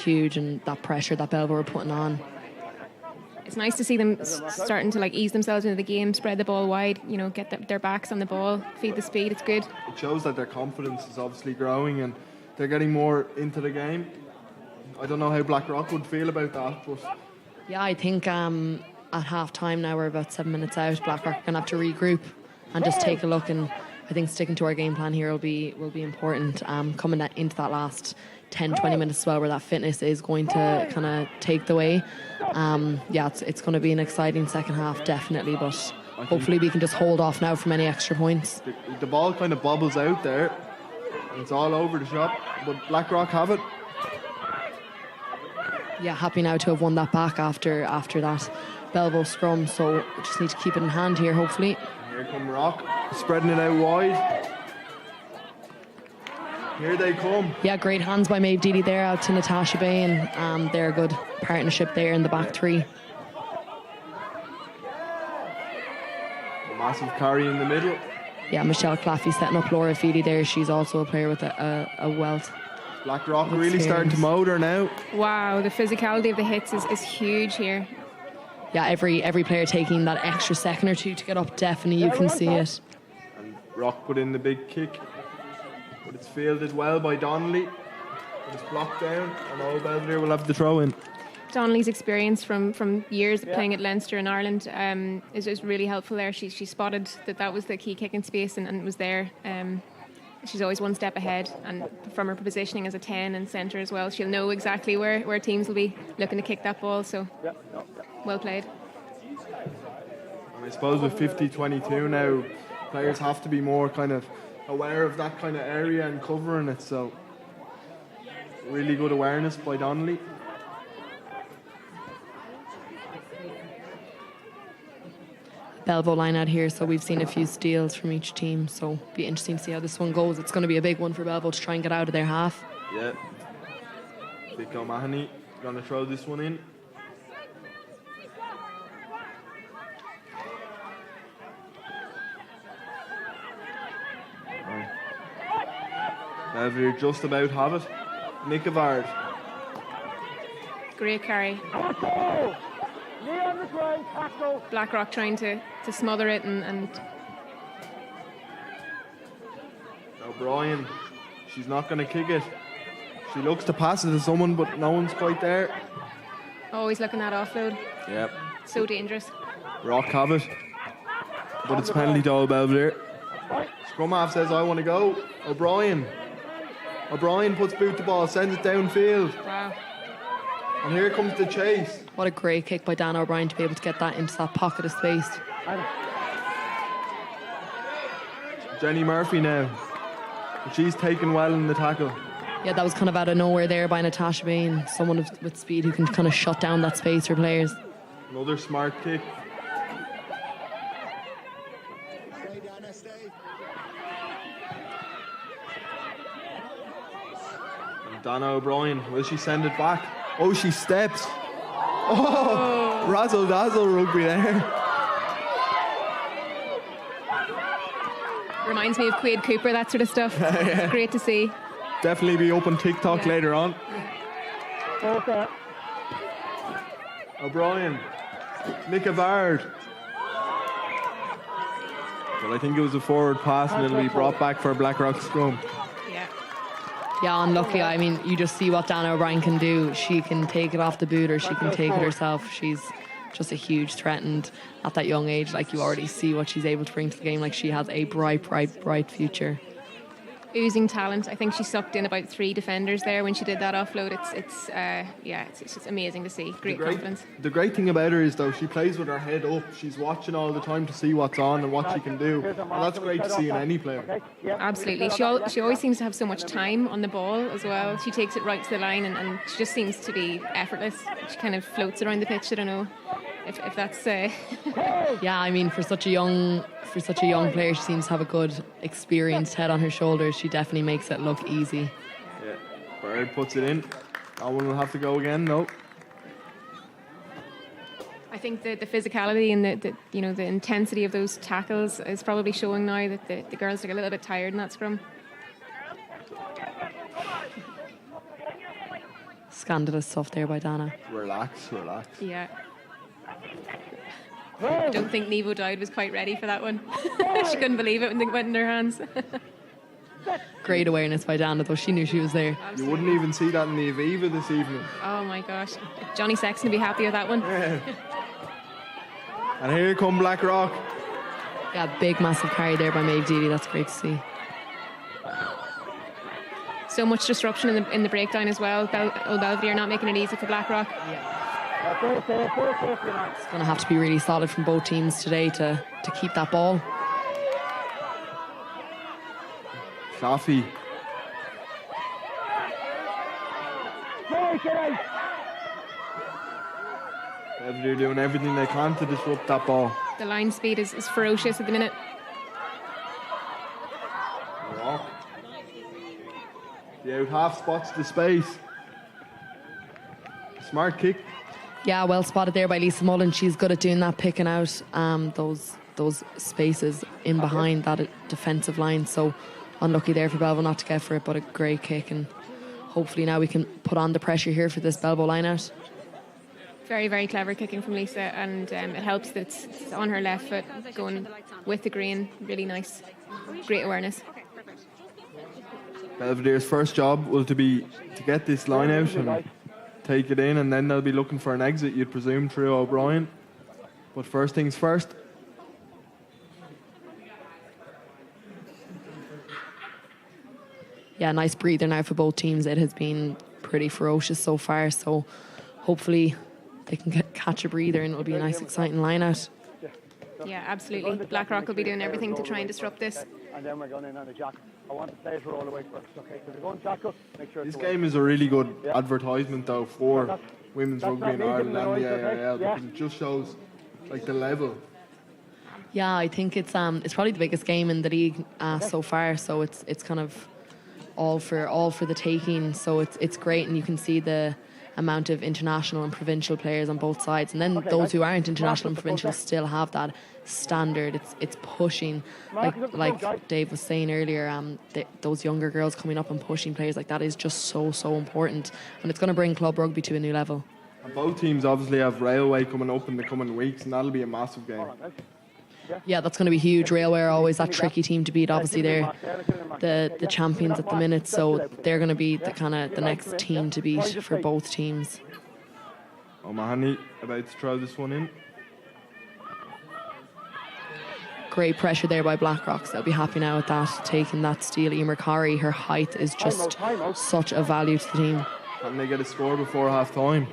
huge, and that pressure that Belvoir are putting on. It's nice to see them starting to like ease themselves into the game, spread the ball wide, you know, get their backs on the ball, feed the speed. It's good. It shows that their confidence is obviously growing and they're getting more into the game. I don't know how Blackrock would feel about that, but yeah, I think at half time now, we're about 7 minutes out, Blackrock are going to have to regroup and just take a look, and I think sticking to our game plan here will be important, coming into that last 10-20 minutes as well, where that fitness is going to kind of take the way. Yeah, it's going to be an exciting second half, definitely, but hopefully we can just hold off now from any extra points. The ball kind of bobbles out there. And it's all over the shop. But Blackrock have it. Yeah, happy now to have won that back after that Belvo scrum. So we just need to keep it in hand here, hopefully. Here come Rock, spreading it out wide. Here they come. Yeah, great hands by Maeve Deely there out to Natasha Bay, and they're a good partnership there in the back three. A massive carry in the middle. Yeah, Michelle Claffey setting up Laura Feely there. She's also a player with a wealth. Blackrock really starting to motor now. Wow, the physicality of the hits is huge here. Yeah, every player taking that extra second or two to get up, definitely you can see it. And Rock put in the big kick. But it's fielded well by Donnelly. But it's blocked down, and Old Belvedere will have the throw in. Donnelly's experience from years of playing at Leinster in Ireland is really helpful there. She spotted that was the key kicking space and was there. She's always one step ahead, and from her positioning as a 10 and centre as well, she'll know exactly where teams will be looking to kick that ball. So well played. And I suppose with 50-22 now, players have to be more kind of aware of that kind of area and covering it. So really good awareness by Donnelly. Belvo line out here, so we've seen a few steals from each team, so be interesting to see how this one goes. It's going to be a big one for Belvo to try and get out of their half. Yeah. Vic O'Mahony going to throw this one in. Belvedere just about have it. Nick Avard. Great carry. Blackrock trying to smother it and O'Brien, she's not going to kick it. She looks to pass it to someone, but no one's quite there. always looking at offload. Yep. So dangerous. Rock have it, but it's a penalty to Old Belvedere. Scrum half says, I want to go. O'Brien puts boot the ball, sends it downfield. Wow. And here comes the chase. What a great kick by Dan O'Brien to be able to get that into that pocket of space. Jenny Murphy now. But she's taken well in the tackle. Yeah, that was kind of out of nowhere there by Natasha Bain, someone with speed who can kind of shut down that space for players. Another smart kick. And Donna O'Brien, will she send it back? Oh, she steps. Oh, razzle dazzle rugby there. Reminds me of Quaid Cooper, that sort of stuff. Yeah. Great to see. Definitely be up on TikTok later on. Okay. O'Brien. Nick Avard. Well, I think it was a forward pass and it'll be brought back for a Blackrock scrum. Yeah. Yeah, unlucky. I mean, you just see what Dan O'Brien can do. She can take it off the boot or she can take it herself. She's just a huge threat, and at that young age, like, you already see what she's able to bring to the game. Like, she has a bright future. Oozing talent. I think she sucked in about 3 defenders there when she did that offload. It's just amazing to see. Great confidence. The great thing about her is, though, she plays with her head up. She's watching all the time to see what's on and what she can do. And that's great to see in any player. Absolutely. She always seems to have so much time on the ball as well. She takes it right to the line and she just seems to be effortless. She kind of floats around the pitch. I don't know if that's... Yeah, I mean, for such a young player, she seems to have a good, experienced head on her shoulders. She definitely makes it look easy. Yeah, Bird puts it in. That one will have to go again. No. I think the physicality and the intensity of those tackles is probably showing now that the girls are a little bit tired in that scrum. Scandalous stuff there by Dana. Relax. Yeah. I don't think Nevo Dowd was quite ready for that one. She couldn't believe it when it went in her hands. Great awareness by Dana, though. She knew she was there. You wouldn't even see that in the Aviva this evening. Oh my gosh. Johnny Sexton would be happy with that one. Yeah. And here come Blackrock. Yeah, big, massive carry there by Maeve Deely. That's great to see. So much disruption in the breakdown as well. Old Belvedere not making it easy for Blackrock. It's going to have to be really solid from both teams today to keep that ball. Claffey. Belvedere doing everything they can to disrupt that ball. The line speed is ferocious at the minute. Rock. The out half spots the space. Smart kick. Yeah, well spotted there by Lisa Mullen. She's good at doing that, picking out those spaces in behind that defensive line. So unlucky there for Belvo not to get for it, but a great kick, and hopefully now we can put on the pressure here for this Belvo line out. Very, very clever kicking from Lisa, and it helps that it's on her left foot going with the green. Really nice. Great awareness. Belvedere's first job will to get this line out and take it in, and then they'll be looking for an exit, you'd presume, through O'Brien. But first things first. Yeah, nice breather now for both teams. It has been pretty ferocious so far, so hopefully they can catch a breather and it'll be a nice exciting line out. Yeah, absolutely. Blackrock will be doing everything to try and disrupt this. And then we're going in on a jack. I want the players to roll away first, okay? So they're going jack up, make sure This it's game is a really good advertisement, though, for women's rugby in Ireland and the AIL, because it just shows like the level. Yeah, I think it's probably the biggest game in the league so far. So it's kind of all for the taking. So it's great, and you can see the amount of international and provincial players on both sides, and then those who aren't international and provincial still have that standard. It's pushing, like Dave was saying earlier, those younger girls coming up and pushing players like that is just so important, and it's going to bring club rugby to a new level. And both teams obviously have Railway coming up in the coming weeks, and that'll be a massive game. Yeah, that's going to be huge. Railway are always that tricky team to beat. Obviously, they're the champions at the minute, so they're going to be the next team to beat for both teams. O'Mahony about to throw this one in. Great pressure there by Blackrocks. They'll be happy now with that, taking that steal. Emer Curry, her height is just such a value to the team. Can they get a score before half time?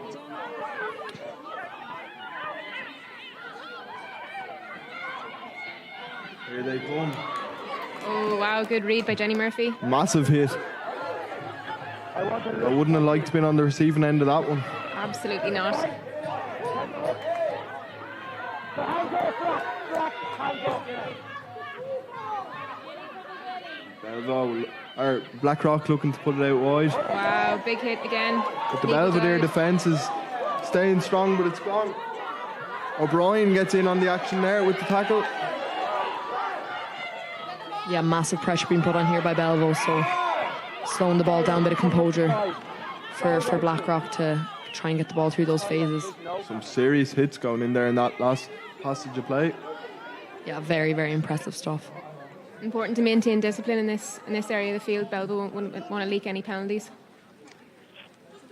Here they come. Oh, wow, good read by Jenny Murphy. Massive hit. I wouldn't have liked to be on the receiving end of that one. Absolutely not. Blackrock looking to put it out wide. Wow, big hit again. But the Belvedere defence is staying strong, but it's gone. O'Brien gets in on the action there with the tackle. Yeah, massive pressure being put on here by Belvo, so slowing the ball down, bit of composure for Blackrock to try and get the ball through those phases. Some serious hits going in there in that last passage of play. Yeah, very, very impressive stuff. Important to maintain discipline in this area of the field. Belvo wouldn't want to leak any penalties.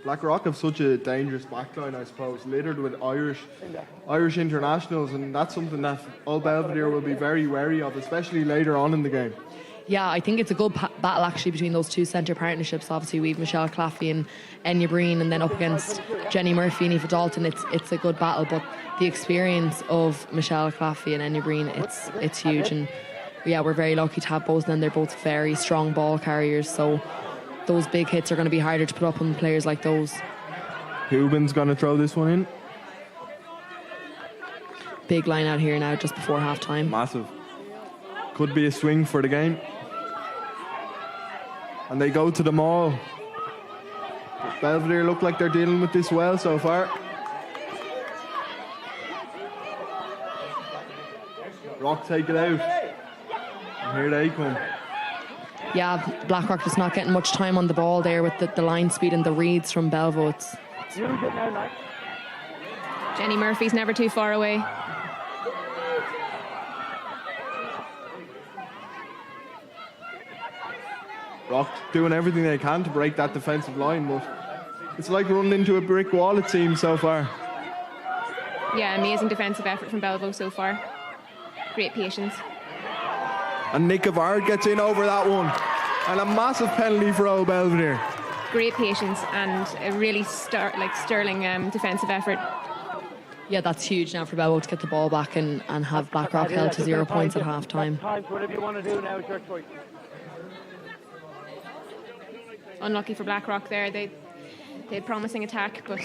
Blackrock have such a dangerous backline, I suppose, littered with Irish internationals, and that's something that Old Belvedere will be very wary of, especially later on in the game. Yeah, I think it's a good battle actually between those two centre partnerships. Obviously, we've Michelle Claffey and Enya Breen, and then up against Jenny Murphy and Aoife Dalton. It's a good battle, but the experience of Michelle Claffey and Enya Breen, it's huge, and yeah, we're very lucky to have both of them. They're both very strong ball carriers, so those big hits are going to be harder to put up on players like those. Hubin's going to throw this one in. Big line out here now just before half time. Massive. Could be a swing for the game. And they go to the maul. But Belvedere look like they're dealing with this well so far. Rock take it out. And here they come. Yeah, Blackrock just not getting much time on the ball there with the line speed and the reads from Belvo. Jenny Murphy's never too far away. Rock doing everything they can to break that defensive line, but it's like running into a brick wall, it seems, so far. Yeah, amazing defensive effort from Belvo so far. Great patience. And Nick Gavard gets in over that one. And a massive penalty for Old Belvedere. great patience and a really sterling defensive effort. Yeah, that's huge now for Belvo to get the ball back and have Blackrock held to 0 points at half time. Whatever you want to do now is your choice. Unlucky for Blackrock there. They had promising attack, but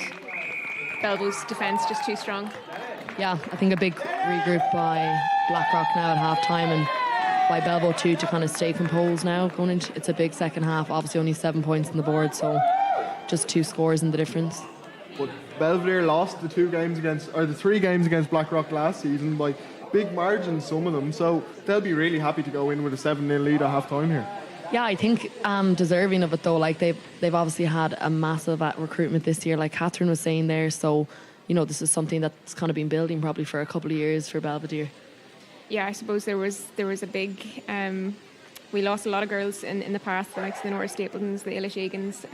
Belvo's defence just too strong. Yeah, I think a big regroup by Blackrock now at half time, and by Belvo too, to kind of stay composed now going into it's a big second half. Obviously only 7 points on the board, so just 2 scores in the difference. But Belvedere lost the 3 games against Blackrock last season by big margins, some of them, so they'll be really happy to go in with a 7-0 lead at half time here. Yeah, I think deserving of it though. Like they've obviously had a massive recruitment this year, like Catherine was saying there. So, you know, this is something that's kind of been building probably for a couple of years for Belvedere. Yeah, I suppose there was a big. We lost a lot of girls in the past, the likes of the Nora Stapletons, the Ilish Egan's,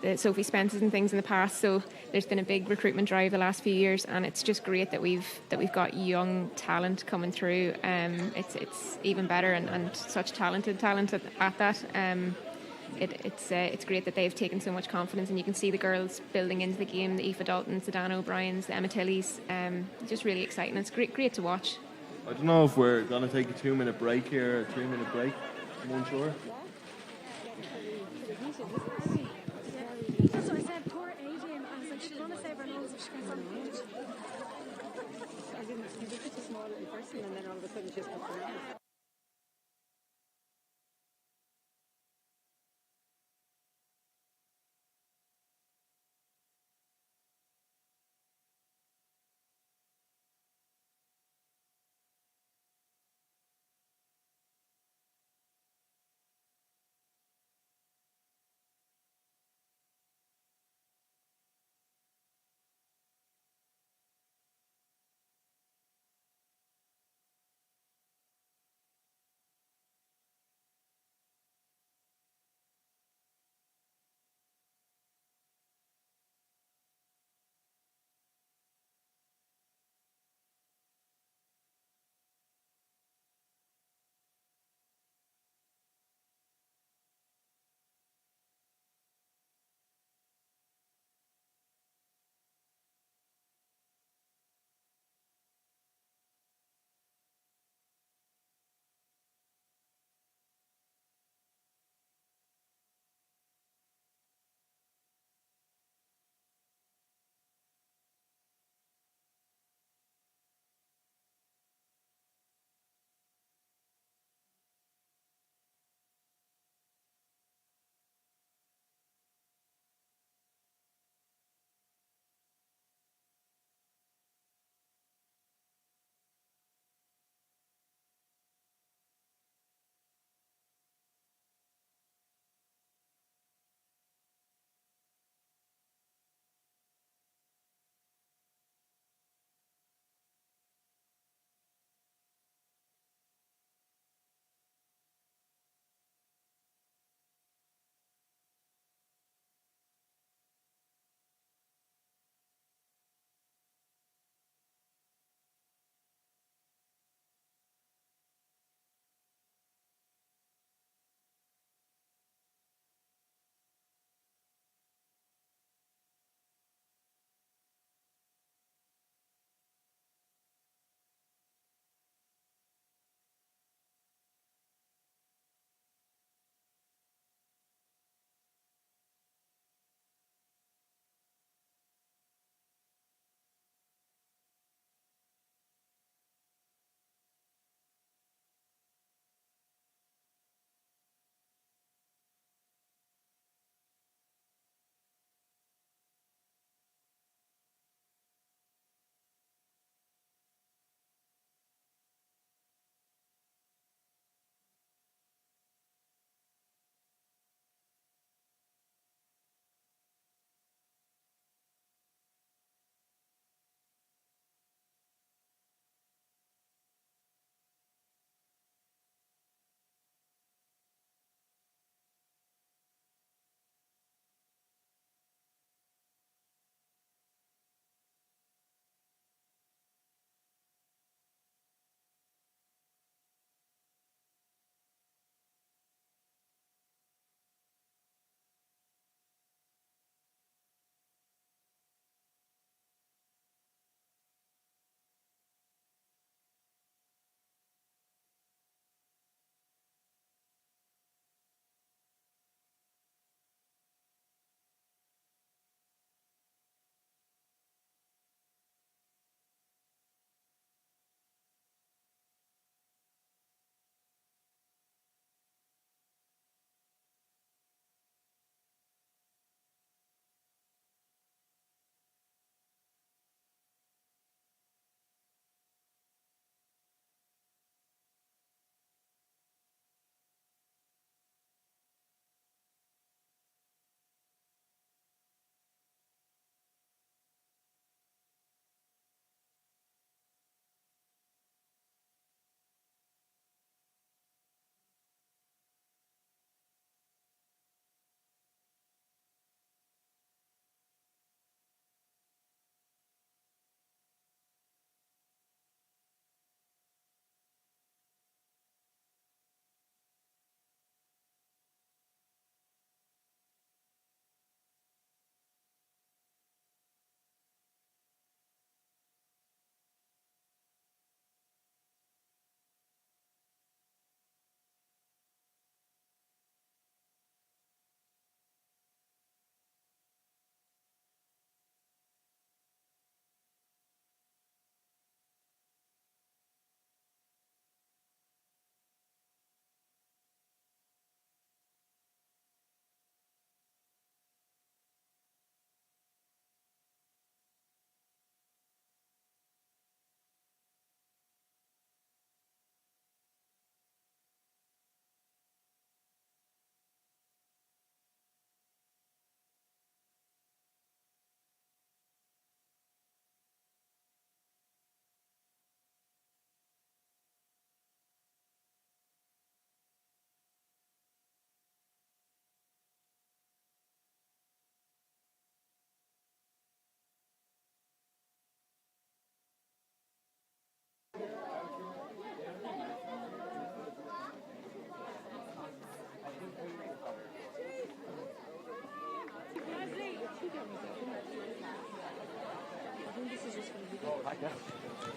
the Sophie Spences and things in the past. So there's been a big recruitment drive the last few years, and it's just great that we've got young talent coming through. It's even better and such talented talent at that. It's great that they've taken so much confidence, and you can see the girls building into the game. The Aoife Daltons, the Dan O'Briens, the Emma Tillys. Just really exciting. It's great to watch. I don't know if we're going to take a 2-minute break here, a 3-minute break. I'm unsure. That's what I said, poor Adrian. I was like, she's going to save her nose if she gets on the pitch. I didn't, she was just a small little person, and then all of a sudden she's got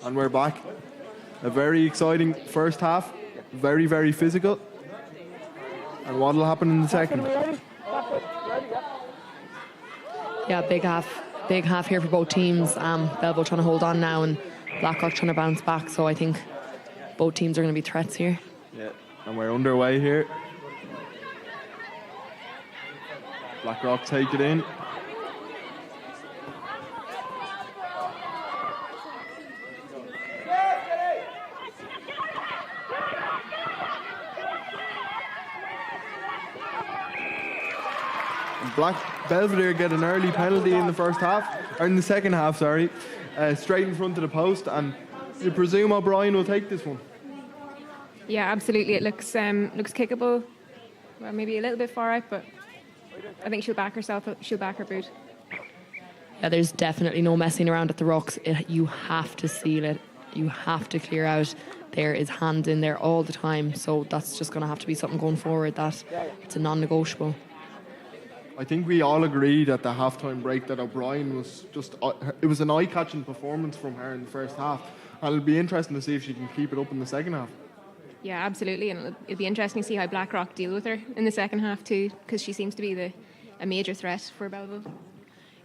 And we're back. A very exciting first half. Very, very physical. And what will happen in the second? Yeah, big half here for both teams. Belvo trying to hold on now and Blackrock trying to bounce back. So I think both teams are going to be threats here. Yeah, and we're underway here. Blackrock take it in. Belvedere get an early penalty in the first half, or in the second half, sorry, straight in front of the post, and you presume O'Brien will take this one. Yeah, absolutely. It looks kickable. Well, maybe a little bit far out, but I think she'll back herself. She'll back her boot. Yeah, there's definitely no messing around at the rucks. You have to seal it. You have to clear out. There is hands in there all the time, so that's just going to have to be something going forward. That it's a non-negotiable. I think we all agreed at the halftime break that O'Brien was just, it was an eye-catching performance from her in the first half. And it'll be interesting to see if she can keep it up in the second half. Yeah, absolutely. And it'll be interesting to see how Blackrock deal with her in the second half too, because she seems to be a major threat for Belleville.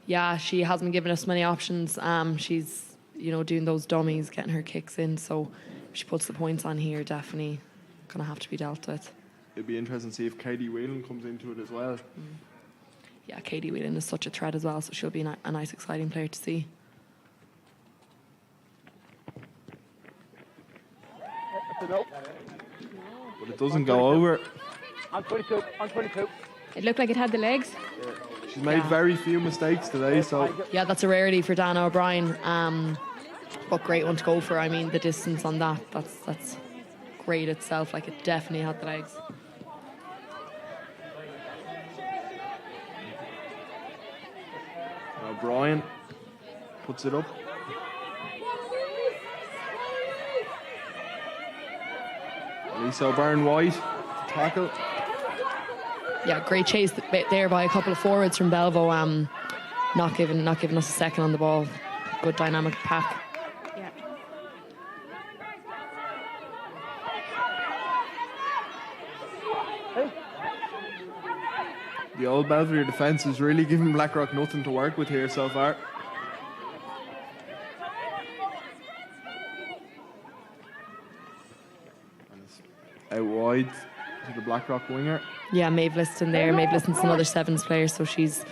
Yeah, she hasn't given us many options. She's, doing those dummies, getting her kicks in. So if she puts the points on here, definitely going to have to be dealt with. It'll be interesting to see if Katie Whelan comes into it as well. Yeah, Katie Whelan is such a threat as well, so she'll be a nice, exciting player to see. But it doesn't go over. On 22, on 22. It looked like it had the legs. She's made very few mistakes today, so... Yeah, that's a rarity for Dana O'Brien. But great one to go for. I mean, the distance on that's great itself. Like, it definitely had the legs. O'Brien puts it up. Lisa O'Byrne-White to tackle. Yeah, great chase there by a couple of forwards from Belvo. Not giving us a second on the ball. Good dynamic pack. Yeah. The Old Belvedere defence is really giving Blackrock nothing to work with here so far. And it's out wide to the Blackrock winger. Yeah, Maeve Liston there. Maeve Liston's another sevens player, so she's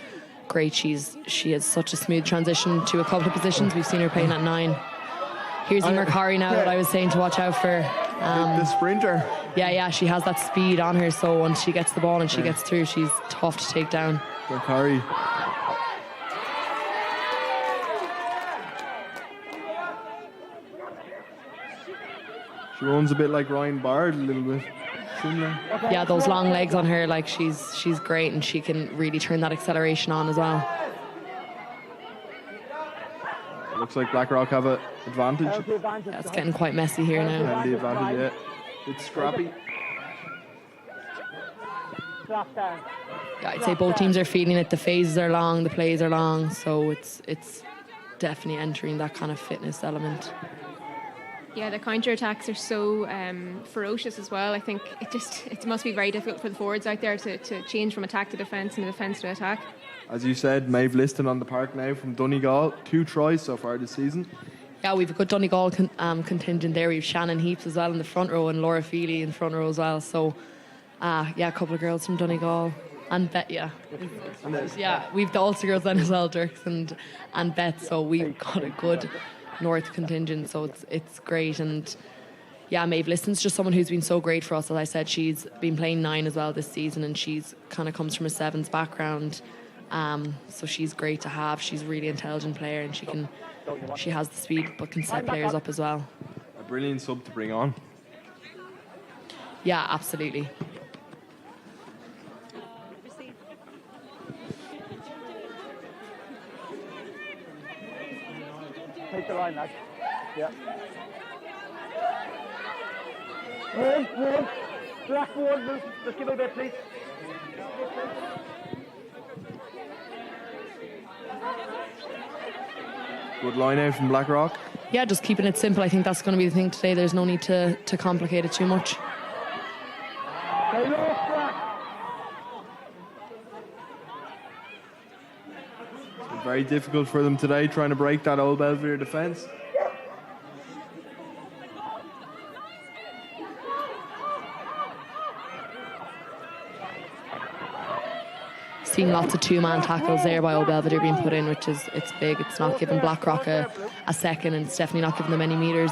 great. She has such a smooth transition to a couple of positions. We've seen her playing at 9. Here's Emer Curry now that I was saying to watch out for. The sprinter. Yeah, she has that speed on her, so once she gets the ball and she gets through, she's tough to take down. Curry. She runs a bit like Ryan Bard, a little bit similar. Yeah, those long legs on her, like she's great, and she can really turn that acceleration on as well. Looks like Blackrock have an advantage. Yeah, it's getting quite messy here now. And the advantage, yeah. It's scrappy. Yeah, I'd say both teams are feeling it. The phases are long, the plays are long, so it's definitely entering that kind of fitness element. Yeah, the counter attacks are so ferocious as well. I think it must be very difficult for the forwards out there to change from attack to defence and defence to attack. As you said, Maeve Liston on the park now from Donegal. 2 tries so far this season. Yeah, we've a good Donegal contingent there. We've Shannon Heaps as well in the front row and Laura Feely in the front row as well. So, a couple of girls from Donegal. And Beth, we've the Ulster girls then as well, Dirks and Beth. So we've got a good North contingent. So it's great. And yeah, Maeve Liston's just someone who's been so great for us. As I said, she's been playing 9 as well this season, and she's kind of comes from a 7s background. So she's great to have. She's a really intelligent player, and she has the speed but can set players up as well. A brilliant sub to bring on. Yeah, absolutely. Take the line, lads. Yeah. One. Black one. Just give it a bit, please. Good line out from Blackrock. Yeah, just keeping it simple. I think that's going to be the thing today. There's no need to complicate it too much. It's very difficult for them today trying to break that Old Belvedere defence. Seeing lots of two-man tackles there by Old Belvedere being put in, which is it's big. It's not giving Blackrock a second, and it's definitely not giving them any metres.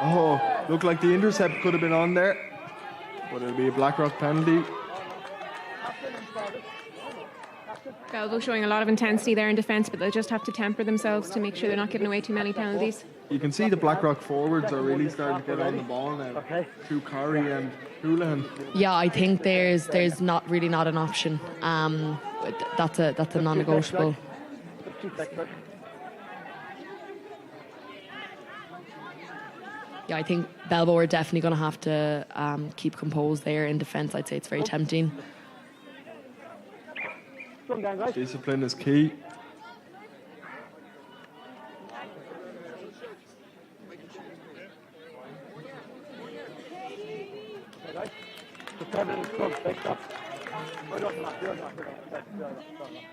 Oh, looked like the intercept could have been on there, but it'll be a Blackrock penalty. Belvo showing a lot of intensity there in defence, but they'll just have to temper themselves to make sure they're not giving away too many penalties. You can see the Blackrock forwards are really starting to get on the ball now. Through Curry and Houlihan. Yeah, I think there's not an option. That's a non-negotiable. Yeah, I think Belvo are definitely going to have to keep composed there in defence. I'd say it's very tempting. Discipline is key.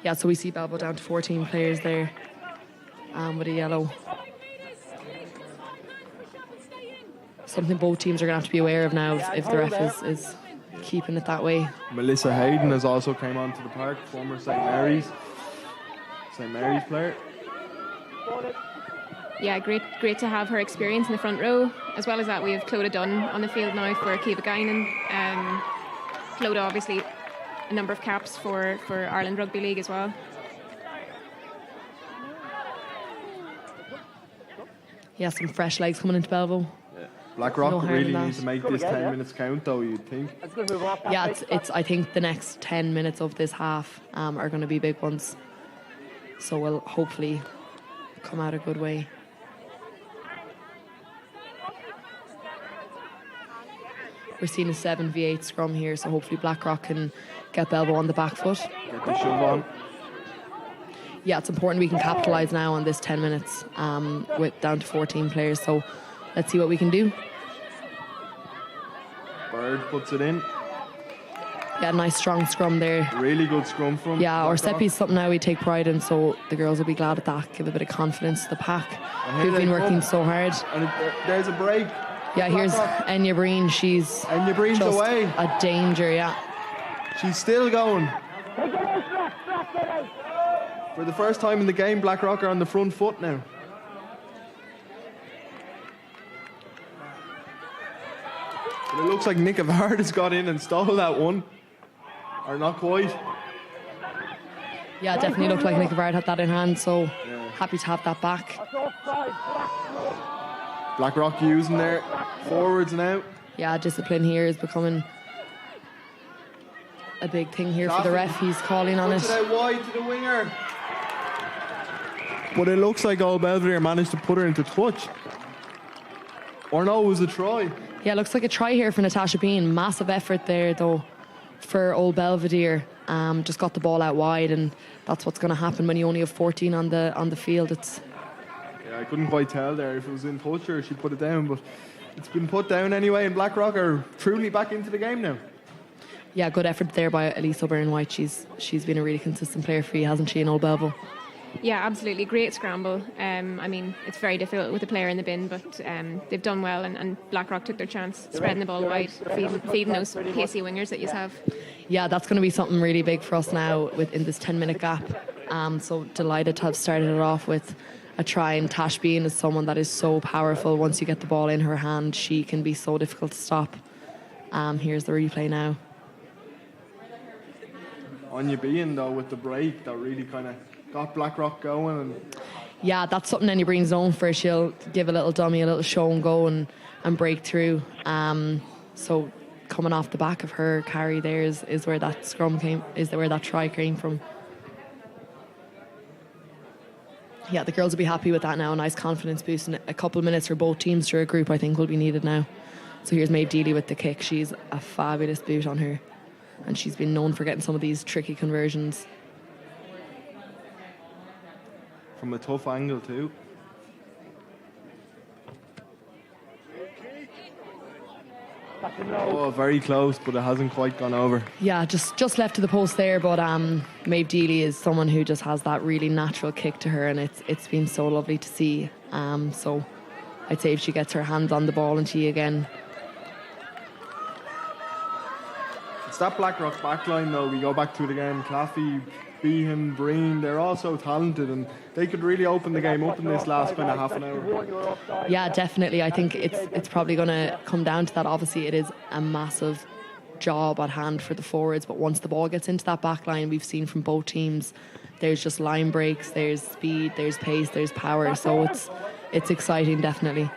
Yeah, so we see Belvo down to 14 players there with a yellow. Something both teams are going to have to be aware of now if the ref is keeping it that way. Melissa Hayden has also came onto the park, former St. Mary's player. Yeah, great to have her experience in the front row. As well as that, we have Clodagh Dunn on the field now for Kiva Guinan. Clodagh, obviously, a number of caps for Ireland Rugby League as well. Yeah, some fresh legs coming into Belvo. Blackrock really needs to make this 10 minutes count, though, you'd think. Yeah, it's. I think the next 10 minutes of this half are going to be big ones. So we'll hopefully come out a good way. We're seeing a 7v8 scrum here, so hopefully Blackrock can get Belvo on the back foot. Get the shove on. Yeah, it's important we can capitalise now on this 10 minutes with down to 14 players. So let's see what we can do. Bird puts it in. Yeah, nice strong scrum there. Really good scrum from Yeah, our set Blackrock. piece is something now we take pride in, so the girls will be glad at that. Give a bit of confidence to the pack who've been working so hard. And there's a break. Yeah, here's Enya Breen. She's Enya Breen's just away. a danger, yeah. She's still going. For the first time in the game, Blackrock are on the front foot now. But it looks like Nick Avard has got in and stole that one. Or not quite. Yeah, it definitely looked like Nick Avard had that in hand, so happy to have that back. Blackrock using their forwards now. Yeah, discipline here is becoming a big thing here for the ref. He's calling on it. Puts it out wide to the winger. But it looks like Old Belvedere managed to put her into touch. Or no, it was a try. Yeah, looks like a try here for Natasha Bean. Massive effort there, though, for Old Belvedere. Just got the ball out wide, and that's what's going to happen when you only have 14 on the field. Yeah, I couldn't quite tell there if it was in touch or she put it down, but it's been put down anyway, and Blackrock are truly back into the game now. Yeah, good effort there by Elise O'Byrne-White. She's been a really consistent player for you, hasn't she, in Old Belvo? Yeah, absolutely. Great scramble. I mean, it's very difficult with a player in the bin, but they've done well, and Blackrock took their chance, spreading the ball wide, feeding those pacey wingers that you have. Yeah, that's going to be something really big for us now in this 10-minute gap. So delighted to have started it off with a try, and Tash Bean is someone that is so powerful. Once you get the ball in her hand, she can be so difficult to stop. Here's the replay now. Anya Bean, though, with the break, that really kind of got Blackrock going. And yeah, that's something Enya Breen's known for. She'll give a little dummy, a little show and go and break through. So coming off the back of her carry there is where that scrum came, is where that try came from. Yeah, the girls will be happy with that now. A nice confidence boost, and a couple of minutes for both teams to regroup, I think, will be needed now. So here's Maeve Deely with the kick. She's a fabulous boot on her, and she's been known for getting some of these tricky conversions. from a tough angle too. That's a no. Oh, very close, but it hasn't quite gone over. Yeah, just left to the post there, but Maeve Deely is someone who just has that really natural kick to her, and it's been so lovely to see. So I'd say if she gets her hands on the ball and she again. It's that Blackrock backline though. We go back to it again. Claffey, Behan, Breen, they're all so talented, and they could really open the game up in this last kind of half an hour. Yeah, definitely. I think it's probably going to come down to that. Obviously, it is a massive job at hand for the forwards, but once the ball gets into that back line, we've seen from both teams, there's just line breaks, there's speed, there's pace, there's power. So it's exciting, definitely.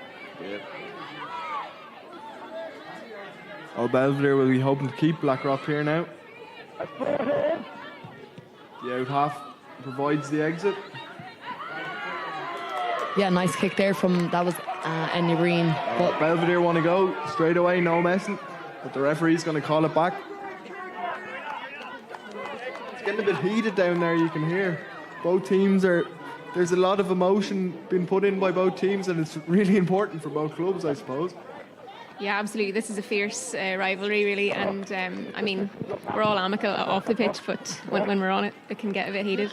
Old Belvedere will be hoping to keep Blackrock here now. The out half provides the exit. Yeah, nice kick there from, that was Enya Breen. But Belvedere want to go straight away, no messing. But the referee's going to call it back. It's getting a bit heated down there, you can hear. Both teams there's a lot of emotion being put in by both teams, and it's really important for both clubs, I suppose. Yeah, absolutely. This is a fierce rivalry, really, and I mean, we're all amicable off the pitch, but when we're on it, it can get a bit heated.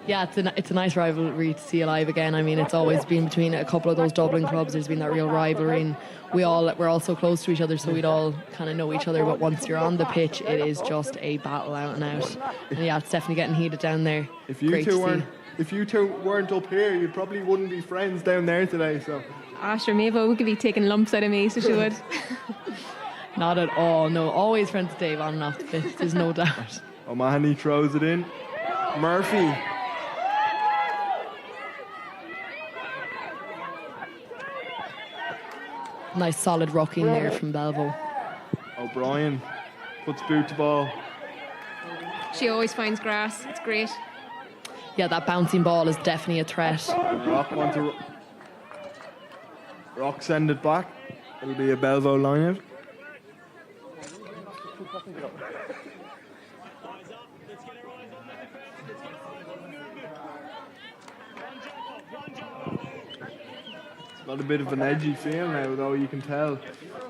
Yeah, it's a nice rivalry to see alive again. I mean, it's always been between a couple of those Dublin clubs. There's been that real rivalry, and we're all so close to each other, so we'd all kind of know each other. But once you're on the pitch, it is just a battle out and out. And yeah, it's definitely getting heated down there. If you two weren't up here, you probably wouldn't be friends down there today. So. Sure, Mavo could be taking lumps out of me, so she would. Not at all, no. Always friends with Dave on and off the pitch, there's no doubt. O'Mahony throws it in. Murphy. Nice solid rocking there from Belvo. O'Brien puts boot to ball. She always finds grass, it's great. Yeah, that bouncing ball is definitely a threat. Rock send it back. It'll be a Belvo line-out. It's got a bit of an edgy feel now, though, you can tell.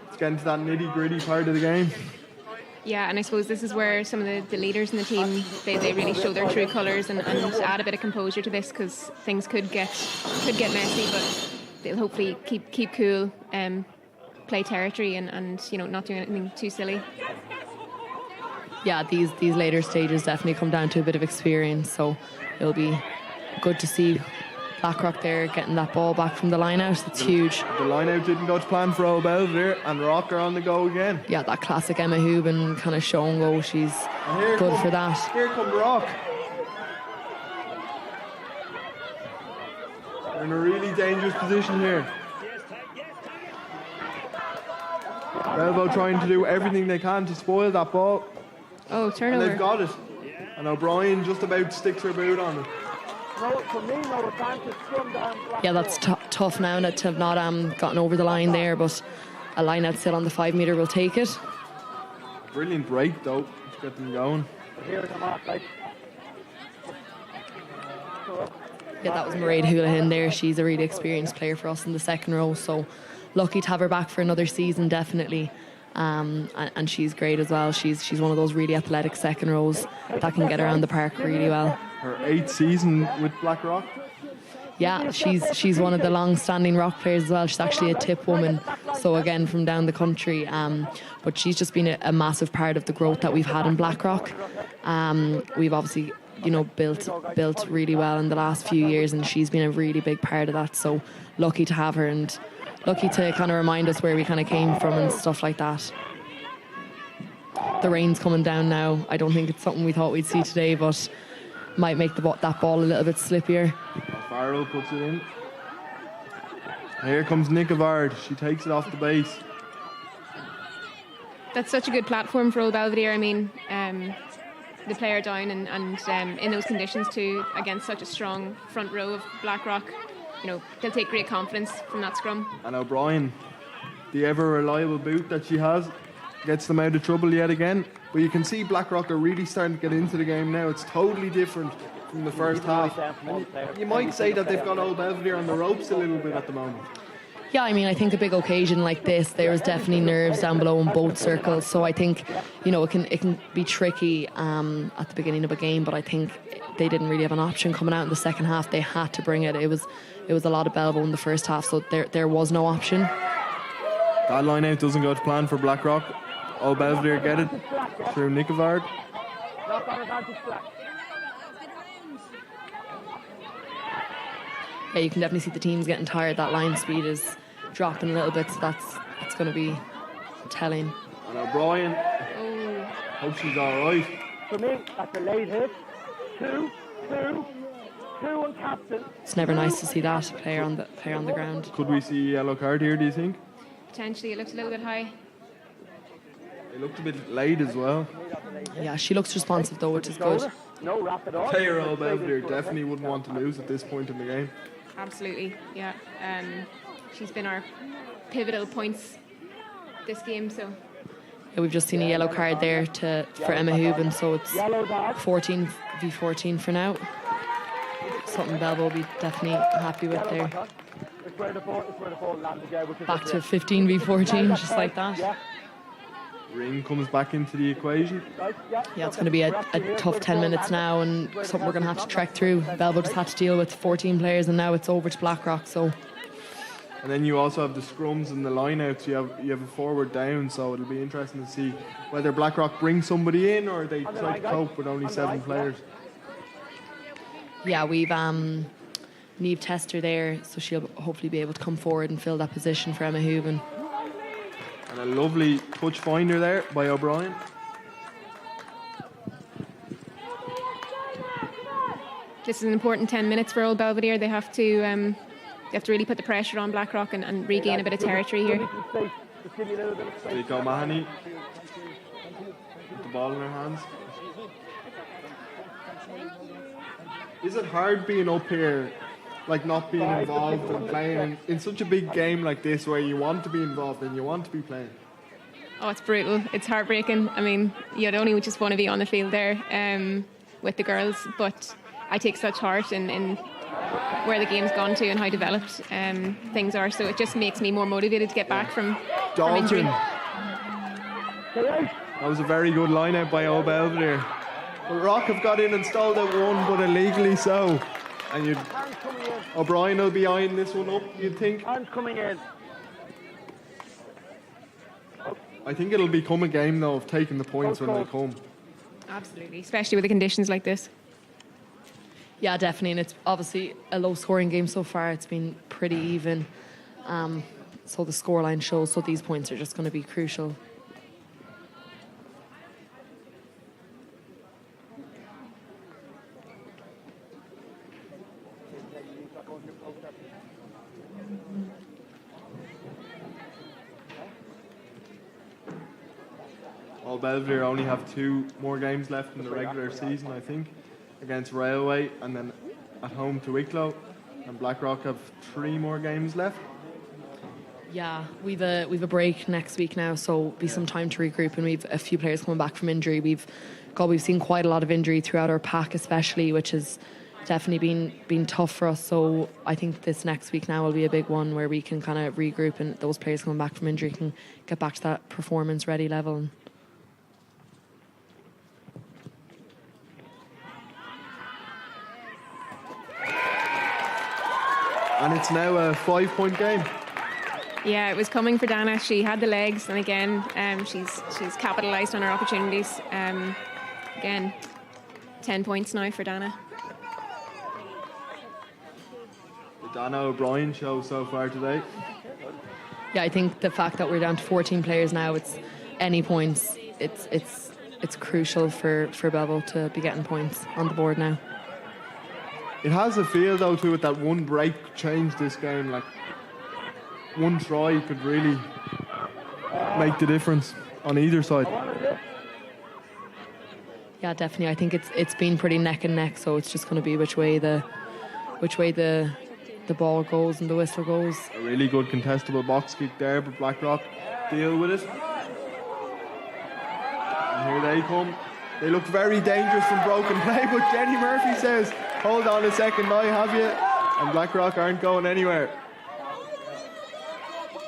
It's getting to that nitty-gritty part of the game. Yeah, and I suppose this is where some of the leaders in the team, they really show their true colours and add a bit of composure to this, because things could get messy, but they'll hopefully keep cool, play territory and not do anything too silly. Yeah, these later stages definitely come down to a bit of experience, so it'll be good to see Blackrock there getting that ball back from the line-out. It's huge. The line-out didn't go to plan for Old Belvedere, and Rock are on the go again. Yeah, that classic Emma Hooban kind of show and go. She's good for that. Here come Rock. They're in a really dangerous position here. Belvo trying to do everything they can to spoil that ball. Oh, turnover. And they've got it. And O'Brien just about sticks her boot on it. Yeah, that's tough now to have not gotten over the line there, but a line out still on the 5 metre will take it. Brilliant break though to get them going. Yeah, that was Mairead Houlihan there. She's a really experienced player for us in the second row, so lucky to have her back for another season, definitely. And she's great as well. She's one of those really athletic second rows that can get around the park really well. Her 8th season with Blackrock. Yeah, she's one of the long-standing Rock players as well. She's actually a tip woman, so again from down the country. But she's just been a massive part of the growth that we've had in Blackrock. We've obviously built really well in the last few years, and she's been a really big part of that. So lucky to have her, and lucky to kind of remind us where we kind of came from and stuff like that. The rain's coming down now. I don't think it's something we thought we'd see today, but might make that ball a little bit slippier. Farrell puts it in. And here comes Nick Avard. She takes it off the base. That's such a good platform for Old Belvedere. I mean, the player down and in those conditions too, against such a strong front row of Blackrock, they'll take great confidence from that scrum. And O'Brien, the ever reliable boot that she has, gets them out of trouble yet again. But you can see Blackrock are really starting to get into the game now. It's totally different from the first half. And you might say that they've got Old Belvedere on the ropes a little bit at the moment. Yeah, I mean, I think a big occasion like this, there's definitely nerves down below in both circles. So I think, it can be tricky at the beginning of a game, but I think they didn't really have an option coming out in the second half. They had to bring it. It was a lot of Belvo in the first half, so there was no option. That line out doesn't go to plan for Blackrock. Old Belvedere get it through Nicovard. Yeah, you can definitely see the team's getting tired. That line speed is dropping a little bit, so it's going to be telling. And O'Brien, hope she's all right. For me, that's a late hit. Two on captain. It's never nice to see that player on the ground. Could we see a yellow card here, do you think? Potentially, it looks a little bit high. It looked a bit late as well. Yeah, she looks responsive though, which is good. No wrap at all. Player Old Belvedere definitely wouldn't want to lose at this point in the game. Absolutely, yeah. She's been our pivotal points this game, so. Yeah, we've just seen a yellow card there for Emma Hooben, so it's 14 v 14 for now. Something Belvo will be definitely happy with there. Back to 15 v 14, just like that. Ring comes back into the equation. Yeah, it's going to be a tough 10 minutes now, and something we're going to have to trek through. Belvo just had to deal with 14 players, and now it's over to Blackrock. So, and then you also have the scrums and the lineouts. You have a forward down, so it'll be interesting to see whether Blackrock brings somebody in or they try to cope with only 7 players. Yeah, we've Niamh Tester there, so she'll hopefully be able to come forward and fill that position for Emma Hooben. And a lovely touch finder there by O'Brien. This is an important 10 minutes for Old Belvedere. They have to really put the pressure on Blackrock and regain a bit of territory here. Rico Mahoney with the ball in her hands. Is it hard being up here, like not being involved and playing in such a big game like this where you want to be involved and you want to be playing? Oh, it's brutal. It's heartbreaking. I mean, you'd only just want to be on the field there with the girls, but I take such heart in where the game's gone to and how developed things are, so it just makes me more motivated to get back from injury. That was a very good line-out by Old Belvedere. But Rock have got in and stole that one, but illegally so. And O'Brien will be eyeing this one up, you'd think? And coming in. I think it'll become a game, though, of taking the points when they come. Absolutely, especially with the conditions like this. Yeah, definitely, and it's obviously a low-scoring game so far. It's been pretty even, so the scoreline shows. So these points are just going to be crucial. Old Belvedere only have 2 more games left in the regular season, I think, against Railway and then at home to Wicklow. And Blackrock have 3 more games left. Yeah, we've a break next week now, so be some time to regroup, and we've a few players coming back from injury. We've seen quite a lot of injury throughout our pack, especially, which has definitely been tough for us. So I think this next week now will be a big one where we can kind of regroup, and those players coming back from injury can get back to that performance ready level. And it's now a 5-point game. Yeah, it was coming for Dana. She had the legs, and again, she's capitalised on her opportunities. Again, 10 points now for Dana. The Dana O'Brien show so far today. Yeah, I think the fact that we're down to 14 players now, it's any points. It's crucial for Belvo to be getting points on the board now. It has a feel, though, to it that one break changed this game. Like, one try could really make the difference on either side. Yeah, definitely. I think it's been pretty neck and neck, so it's just going to be which way the ball goes and the whistle goes. A really good contestable box kick there, but Blackrock deal with it. And here they come. They look very dangerous from broken play, but Jenny Murphy says, hold on a second, I have you. And Blackrock aren't going anywhere.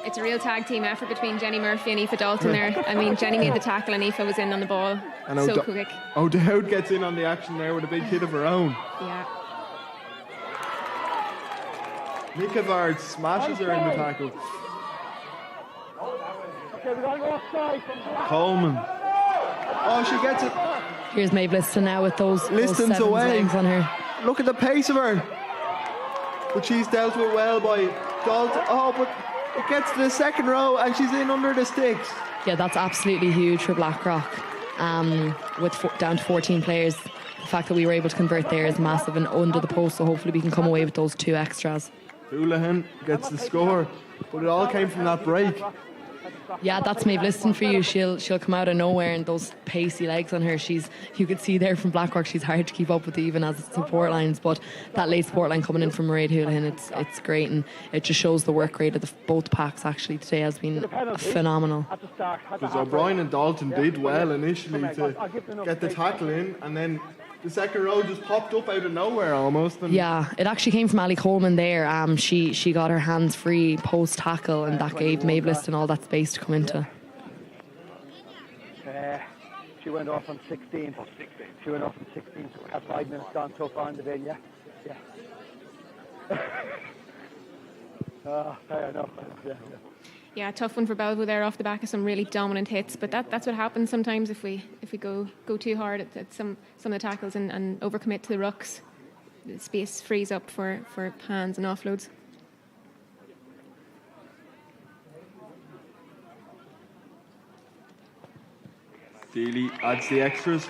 It's a real tag team effort between Jenny Murphy and Aoife Dalton there. I mean, Jenny made the tackle and Aoife was in on the ball. And So quick. O'Dowd gets in on the action there with a big hit of her own. Yeah. Nikavard smashes her in the tackle. Okay, we're going offside from Black. Coleman. Oh, she gets it. Here's Maeve Liston now with those Liston's sevens away. legs on her. Look at the pace of her. But she's dealt with well by Dalton. Oh, but it gets to the second row and she's in under the sticks. Yeah, that's absolutely huge for Blackrock. Down to 14 players, the fact that we were able to convert there is massive and under the post, so hopefully we can come away with those 2 extras. Houlihan gets the score, but it all came from that break. Yeah, that's Maeve Liston for you. She'll come out of nowhere and those pacey legs on her. You could see there from Blackrock, she's hard to keep up with even as support lines. But that late support line coming in from Mairead Houlihan, it's great, and it just shows the work rate of both packs actually today has been phenomenal. Because O'Brien and Dalton did well initially to get the tackle in, and then the second row just popped up out of nowhere almost. And Yeah, it actually came from Ali Coleman there. She got her hands free post tackle, and that gave Maeve Liston all that space to come into. She went off on 16. She went off on 16, so we have 5 minutes gone so far in the day, yeah? Fair enough. Yeah, tough one for Belvedere there off the back of some really dominant hits, but that's what happens sometimes if we go too hard at some of the tackles and overcommit to the rucks. The space frees up for hands and offloads. Dealey adds the extras.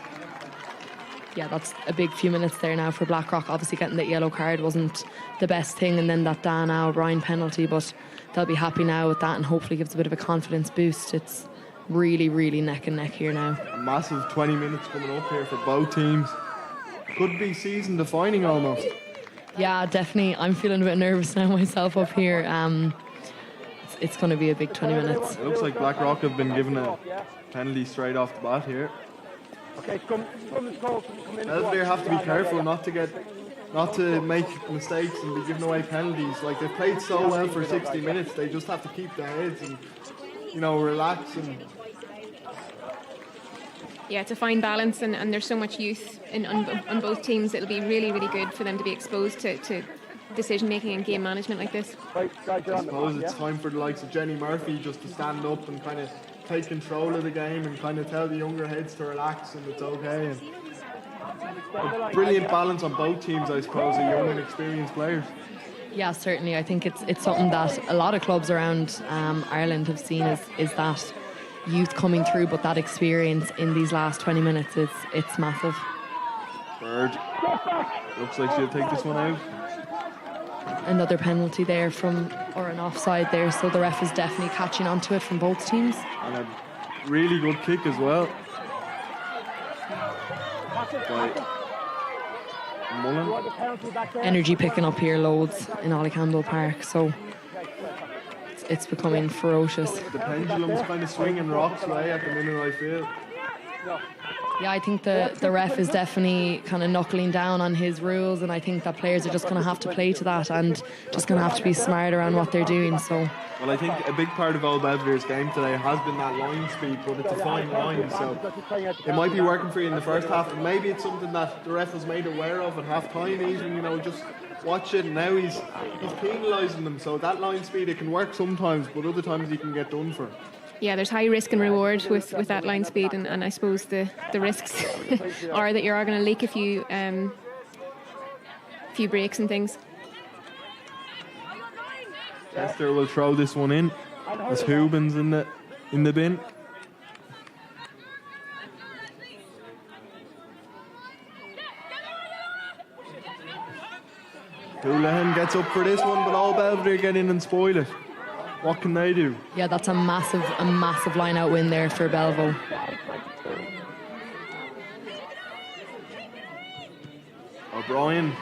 Yeah, that's a big few minutes there now for Blackrock. Obviously getting that yellow card wasn't the best thing, and then that Dana O'Brien penalty, but they'll be happy now with that and hopefully gives a bit of a confidence boost. It's really, really neck and neck here now. A massive 20 minutes coming up here for both teams. Could be season defining almost. Yeah, definitely. I'm feeling a bit nervous now myself up here. It's going to be a big 20 minutes. It looks like Blackrock have been given a penalty straight off the bat here. Okay, come in. Belvedere have to be careful not to make mistakes and be giving away penalties. Like, they've played so well for 60 minutes, they just have to keep their heads and, relax. And Yeah, it's a fine balance, and there's so much youth on both teams. It'll be really, really good for them to be exposed to decision making and game management like this. I suppose it's time for the likes of Jenny Murphy just to stand up and kind of take control of the game and kind of tell the younger heads to relax and it's okay. And a brilliant balance on both teams, I suppose, of young and experienced players. Yeah, certainly. I think it's something that a lot of clubs around Ireland have seen is that youth coming through, but that experience in these last 20 minutes, it's massive. Bird. Looks like she'll take this one out. Another penalty there or an offside there, so the ref is definitely catching onto it from both teams. And a really good kick as well by Mullen. Energy picking up here loads in Ollie Campbell Park, so it's becoming ferocious. The pendulum's kind of swinging rocks way at the minute, I feel. Yeah, I think the ref is definitely kind of knuckling down on his rules, and I think that players are just going to have to play to that and just going to have to be smart around what they're doing. So, well, I think a big part of Old Belvedere's game today has been that line speed, but it's a fine line, so it might be working for you in the first half, and maybe it's something that the ref was made aware of at half time even, just watch it. Now he's penalising them, so that line speed, it can work sometimes, but other times he can get done for. Yeah, there's high risk and reward with that line speed, and I suppose the risks are that you are going to leak a few breaks and things. Chester will throw this one in. There's Hubens in the bin. Houlihan gets up for this one, but Old Belvedere get in and spoil it. What can they do? Yeah, that's a massive line-out win there for Belvo. O'Brien.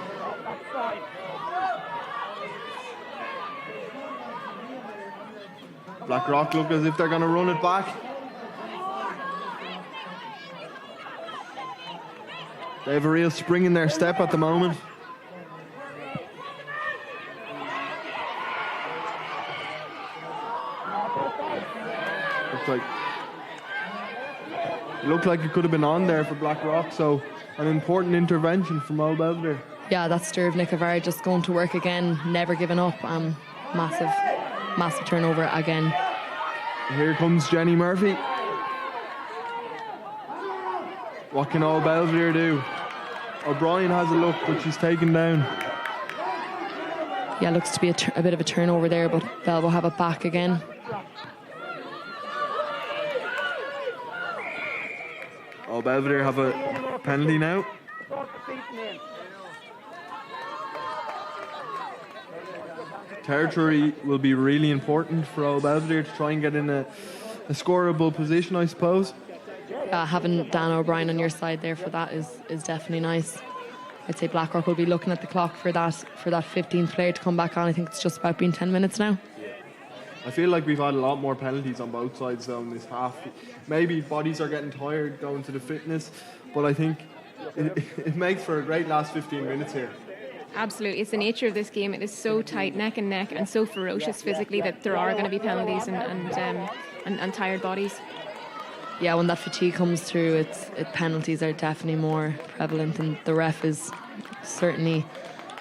Blackrock look as if they're going to run it back. They have a real spring in their step at the moment. Looked like it could have been on there for Blackrock, so an important intervention from Old Belvedere. Yeah, that's Sturv Nicovar just going to work again, never giving up. Massive turnover again. Here comes Jenny Murphy. What can Old Belvedere do? O'Brien has a look, but she's taken down. Yeah, looks to be a bit of a turnover there, but Bell will have it back again. Old Belvedere have a penalty now. Territory will be really important for Old Belvedere to try and get in a scoreable position, I suppose. Having Dan O'Brien on your side there for that is definitely nice. I'd say Blackrock will be looking at the clock for that 15th player to come back on. I think it's just about been 10 minutes now. I feel like we've had a lot more penalties on both sides though in this half. Maybe bodies are getting tired going to the fitness, but I think it makes for a great last 15 minutes here. Absolutely, it's the nature of this game. It is so tight, neck and neck, and so ferocious physically that there are going to be penalties and tired bodies. Yeah, when that fatigue comes through, penalties are definitely more prevalent, and the ref is certainly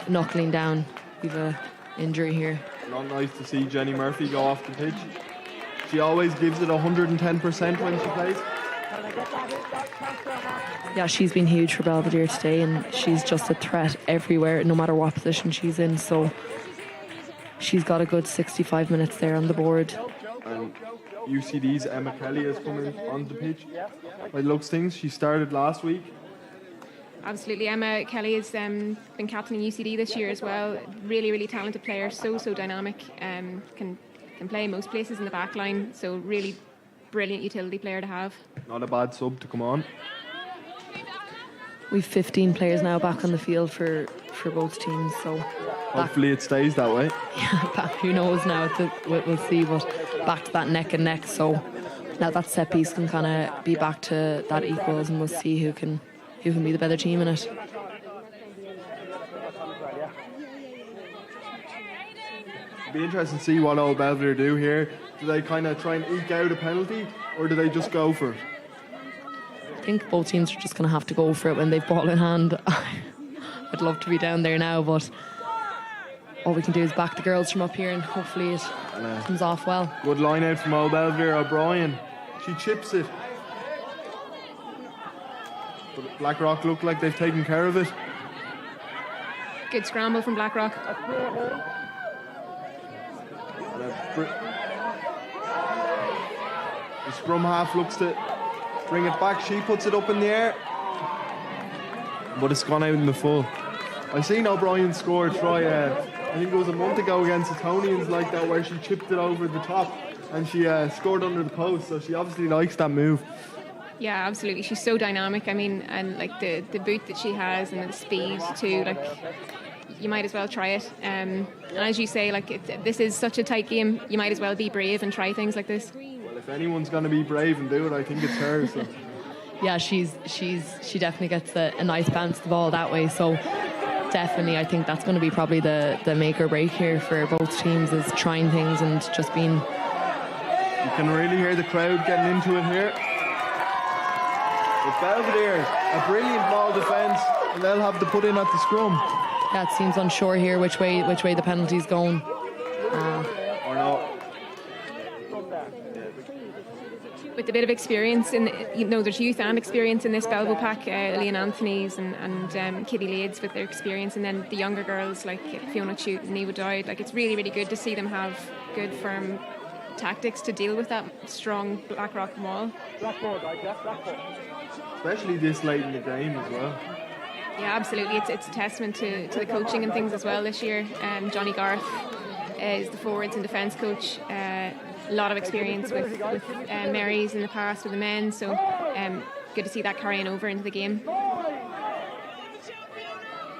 knuckling down. We've an injury here. Not nice to see Jenny Murphy go off the pitch. She always gives it 110% when she plays. Yeah, she's been huge for Belvedere today, and she's just a threat everywhere, no matter what position she's in. So she's got a good 65 minutes there on the board. And UCD's Emma Kelly has come in on the pitch. By the looks of things, she started last week. Absolutely, Emma Kelly has been captaining UCD this year as well. Really, really talented player, so dynamic. Can play most places in the back line. So really brilliant utility player to have. Not a bad sub to come on. We've 15 players now back on the field for both teams. So hopefully it stays that way. Yeah, who knows now? We'll see. But back to that neck and neck. So now that set piece can kind of be back to that equals, and we'll see who can be the better team in it. It'll be interesting to see what Old Belvedere do here. Do they kind of try and eke out a penalty, or do they just go for it? I think both teams are just going to have to go for it when they've ball in hand. I'd love to be down there now, but all we can do is back the girls from up here, and hopefully it comes off well. Good line out from Old Belvedere. O'Brien, she chips it. But Blackrock look like they've taken care of it. Good scramble from Blackrock. The scrum half looks to bring it back. She puts it up in the air, but it's gone out in the full. I seen O'Brien score a try. I think it was a month ago against Etonians like that, where she chipped it over the top and she scored under the post. So she obviously likes that move. Yeah, absolutely. She's so dynamic. I mean, and like the boot that she has and the speed too. Like, you might as well try it. And as you say, like this is such a tight game. You might as well be brave and try things like this. Well, if anyone's going to be brave and do it, I think it's her. So. Yeah, she definitely gets a nice bounce the ball that way. So definitely, I think that's going to be probably the make or break here for both teams, is trying things and just being. You can really hear the crowd getting into it here. But Belvedere, a brilliant ball defence, and they'll have to put in at the scrum. Yeah, it seems unsure here which way the penalty's going. Or no. With a bit of experience there's youth and experience in this Belvo pack. Leanne Anthony's and Kitty Leeds with their experience, and then the younger girls like Fiona Chute and Eva Dowd. Like, it's really, really good to see them have good, firm tactics to deal with that strong Blackrock maul. Especially this late in the game as well. Yeah, absolutely. It's a testament to the coaching and things as well this year. Johnny Garth is the forwards and defence coach. A lot of experience with Marys in the past with the men, so good to see that carrying over into the game.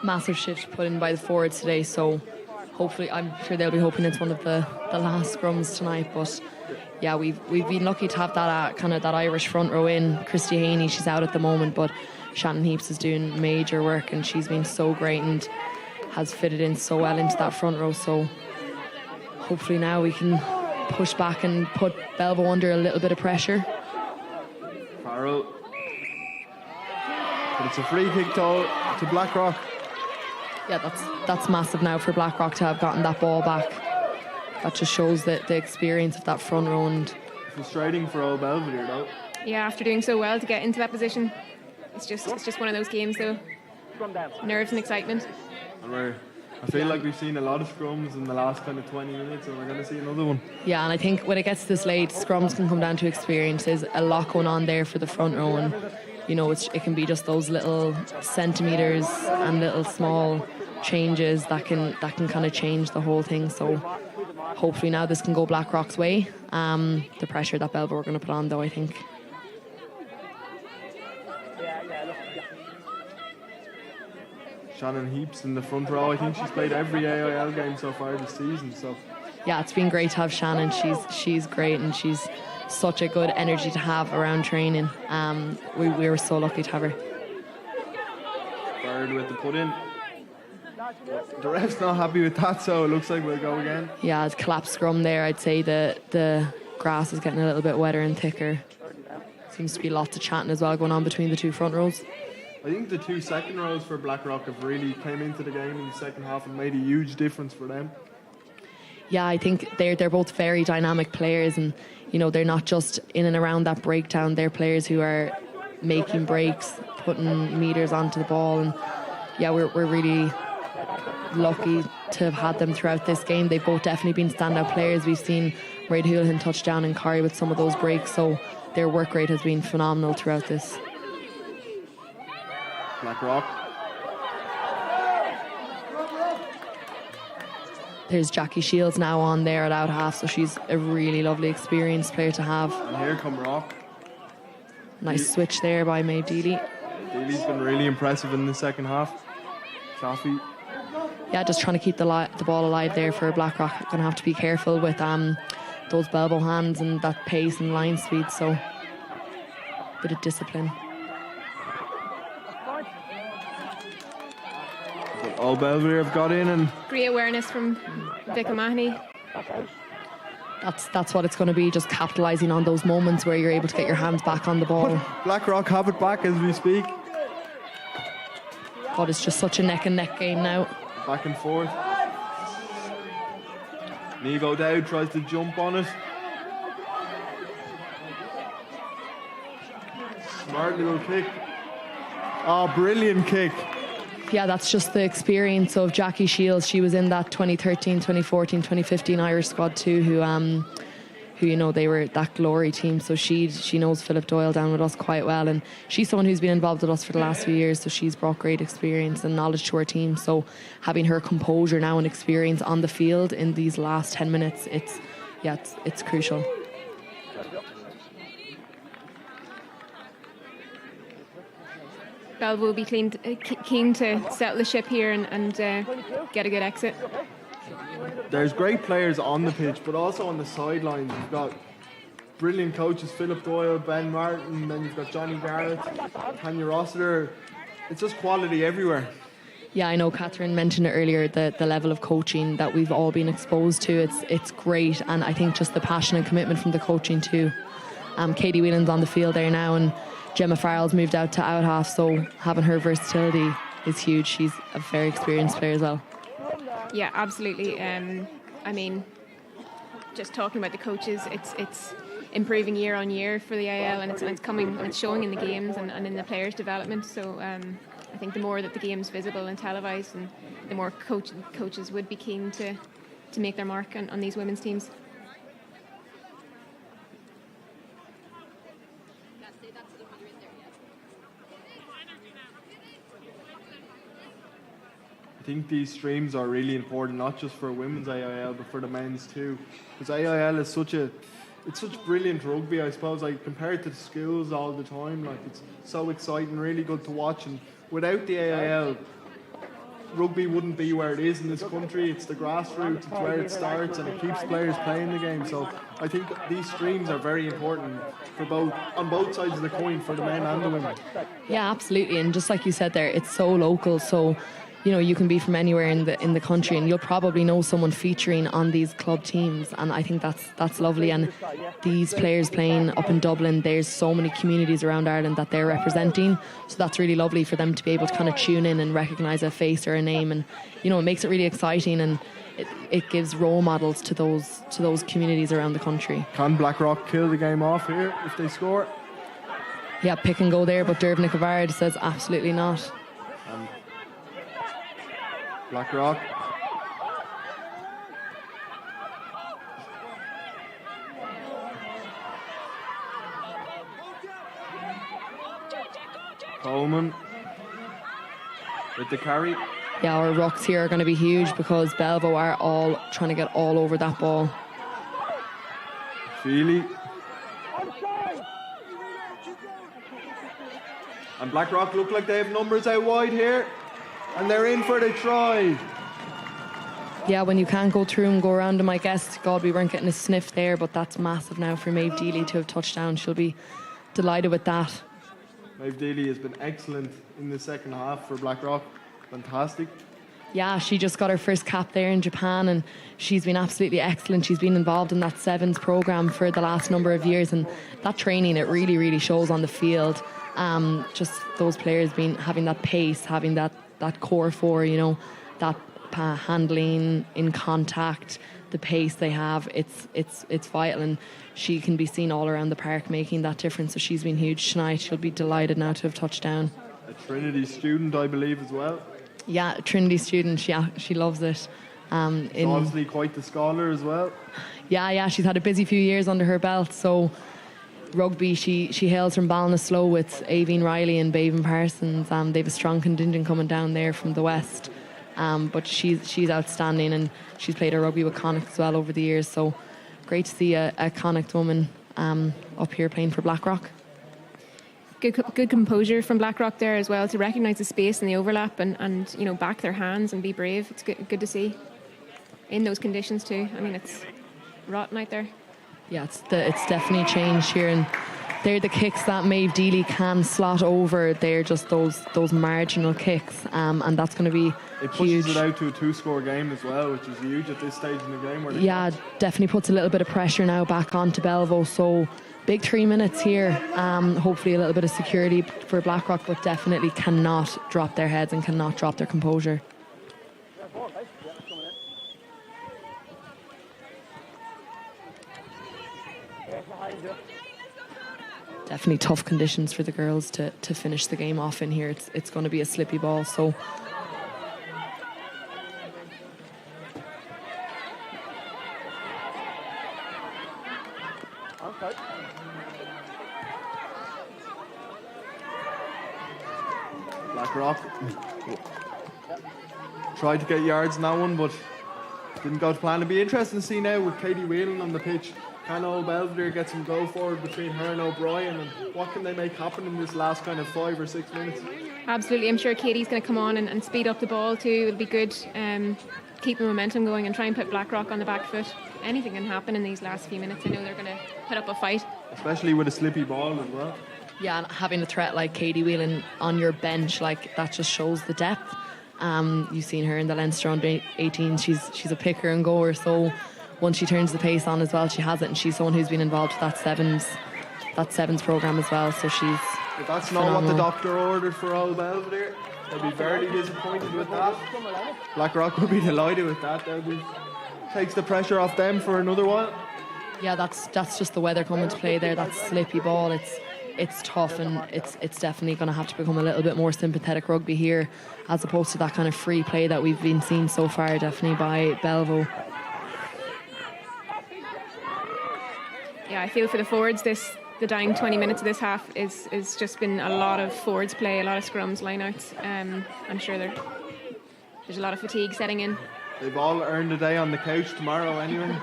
Massive shift put in by the forwards today, so hopefully, I'm sure they'll be hoping it's one of the last scrums tonight. But yeah, we've been lucky to have that kind of that Irish front row in. Christy Haney, she's out at the moment, but Shannon Heaps is doing major work, and she's been so great and has fitted in so well into that front row. So hopefully now we can push back and put Belvo under a little bit of pressure. Farrell. But it's a free kick to Blackrock. Yeah, that's massive now for Blackrock to have gotten that ball back. That just shows the experience of that front row. And frustrating for Old Belvedere though. Yeah, after doing so well to get into that position, it's just one of those games though. Nerves and excitement. And I feel like we've seen a lot of scrums in the last kind of 20 minutes, and we're going to see another one. Yeah, and I think when it gets this late, scrums can come down to experience. There's a lot going on there for the front row, and it can be just those little centimetres and little small changes that can kind of change the whole thing. So hopefully now this can go Blackrock's way. The pressure that Belvoir are going to put on, though, I think. Shannon Heaps in the front row. I think she's played every AIL game so far this season. So yeah, it's been great to have Shannon. She's great, and she's such a good energy to have around training. We were so lucky to have her. Bird with the put in. The ref's not happy with that, so it looks like we'll go again. Yeah, it's collapsed scrum there. I'd say the grass is getting a little bit wetter and thicker. Seems to be lots of chatting as well going on between the two front rows. I think the two second rows for Blackrock have really came into the game in the second half and made a huge difference for them. Yeah, I think they're both very dynamic players, and they're not just in and around that breakdown. They're players who are making breaks, putting meters onto the ball, and yeah, we're really lucky to have had them throughout this game. They've both definitely been standout players. We've seen Raid Houlihan touch down and Corrie with some of those breaks, so their work rate has been phenomenal throughout this. Blackrock. There's Jackie Shields now on there at out half, so she's a really lovely experienced player to have. And here come Rock. Nice switch there by Maeve Deely. Deely's been really impressive in the second half. Chaffee. Yeah, just trying to keep the ball alive there for Blackrock. Going to have to be careful with those Belvo hands and that pace and line speed, so bit of discipline. Old Belvedere have got in, and Great awareness from Vic O'Mahony. That's what it's going to be, just capitalising on those moments where you're able to get your hands back on the ball. Blackrock have it back as we speak. God, it's just such a neck and neck game now. Back and forth. Nevo Dowd tries to jump on it. Smart little kick. Oh, brilliant kick. Yeah, that's just the experience of Jackie Shields. She was in that 2013, 2014, 2015 Irish squad too, who they were that glory team. So she knows Philip Doyle down with us quite well, and she's someone who's been involved with us for the last few years. So she's brought great experience and knowledge to our team. So having her composure now and experience on the field in these last 10 minutes, it's crucial. Belvo will be keen to settle the ship here and get a good exit. There's great players on the pitch, but also on the sidelines. You've got brilliant coaches, Philip Doyle, Ben Martin, then you've got Johnny Garrett, Tanya Rossiter. It's just quality everywhere. Yeah, I know Catherine mentioned it earlier, the level of coaching that we've all been exposed to. It's great, and I think just the passion and commitment from the coaching too. Katie Whelan's on the field there now, and Gemma Farrell's moved out to out half, so having her versatility is huge. She's a very experienced player as well. Yeah, absolutely. I mean, just talking about the coaches, it's improving year on year for the AIL, and it's showing in the games and in the players' development. So I think the more that the game's visible and televised, and the more coaches would be keen to make their mark on these women's teams. I think these streams are really important, not just for women's AIL, but for the men's too. Because AIL is such brilliant rugby, I suppose. Like, compared to the schools all the time, like, it's so exciting, really good to watch. And without the AIL, rugby wouldn't be where it is in this country. It's the grassroots, it's where it starts, and it keeps players playing the game. So I think these streams are very important on both sides of the coin, for the men and the women. Yeah, absolutely. And just like you said there, it's so local. So you can be from anywhere in the country, and you'll probably know someone featuring on these club teams, and I think that's lovely. And these players playing up in Dublin, there's so many communities around Ireland that they're representing, so that's really lovely for them to be able to kind of tune in and recognise a face or a name, and it makes it really exciting, and it gives role models to those communities around the country. Can Blackrock kill the game off here if they score? Yeah, pick and go there, but Dervin Cavard says absolutely not. Blackrock. Coleman with the carry. Yeah, our rucks here are going to be huge because Belvo are all trying to get all over that ball. Feely. And Blackrock look like they have numbers out wide here. And they're in for the try. Yeah, when you can't go through and go around them, I guess, God, we weren't getting a sniff there, but that's massive now for Maeve Deely to have touchdown. She'll be delighted with that. Maeve Deely has been excellent in the second half for Blackrock. Fantastic. Yeah, she just got her first cap there in Japan, and she's been absolutely excellent. She's been involved in that sevens programme for the last number of years, and that training, it really, really shows on the field. Just those players having that pace, having that core four, that handling in contact, the pace they have, it's vital, and she can be seen all around the park making that difference. So she's been huge tonight. She'll be delighted now to have touched down. A Trinity student, I believe, as well. Yeah, a Trinity student. Yeah, she loves it. Obviously quite the scholar as well. Yeah, she's had a busy few years under her belt. So rugby, she hails from Ballinasloe with Aveen Riley and Baven Parsons. They have a strong contingent coming down there from the west. But she's outstanding, and she's played her rugby with Connacht as well over the years. So great to see a Connacht woman up here playing for Blackrock. Good composure from Blackrock there as well, to recognise the space and the overlap and back their hands and be brave. It's good to see in those conditions too. I mean, it's rotten out there. Yeah, it's definitely changed here, and they're the kicks that Maeve Deely can slot over. They're just those marginal kicks, and that's going to be it pushes huge. It out to a 2-score game as well, which is huge at this stage in the game. Yeah, definitely puts a little bit of pressure now back onto Belvo. So big 3 minutes here. Hopefully a little bit of security for Blackrock, but definitely cannot drop their heads and cannot drop their composure. Definitely tough conditions for the girls to finish the game off in here. It's going to be a slippy ball, so Okay. Blackrock tried to get yards in that one, but didn't go to plan. It'd be interesting to see now with Katie Whelan on the pitch. Can Old Belvedere get some go forward between her and O'Brien, and what can they make happen in this last kind of 5 or 6 minutes? Absolutely, I'm sure Katie's going to come on and speed up the ball too. It'll be good, keep the momentum going and try and put Blackrock on the back foot. Anything can happen in these last few minutes. I know they're going to put up a fight. Especially with a slippy ball as well. yeah, and having a threat like Katie Whelan on your bench, like that just shows the depth. You've seen her in the Leinster under 18. She's a picker and goer, so once she turns the pace on as well, she has it, and she's someone who's been involved with that sevens program as well. So she's. If that's not what the doctor ordered for Old Belvedere, they'll be very disappointed with that. Blackrock will be delighted with that. Takes the pressure off them for another while. Yeah, that's just the weather coming to play there. That slippy ball, it's tough, and it's definitely going to have to become a little bit more sympathetic rugby here, as opposed to that kind of free play that we've been seeing so far, definitely by Belvo. Yeah, I feel for the forwards, the dying 20 minutes of this half is just been a lot of forwards play, a lot of scrums, lineouts. I'm sure there's a lot of fatigue setting in. They've all earned a day on the couch tomorrow anyway.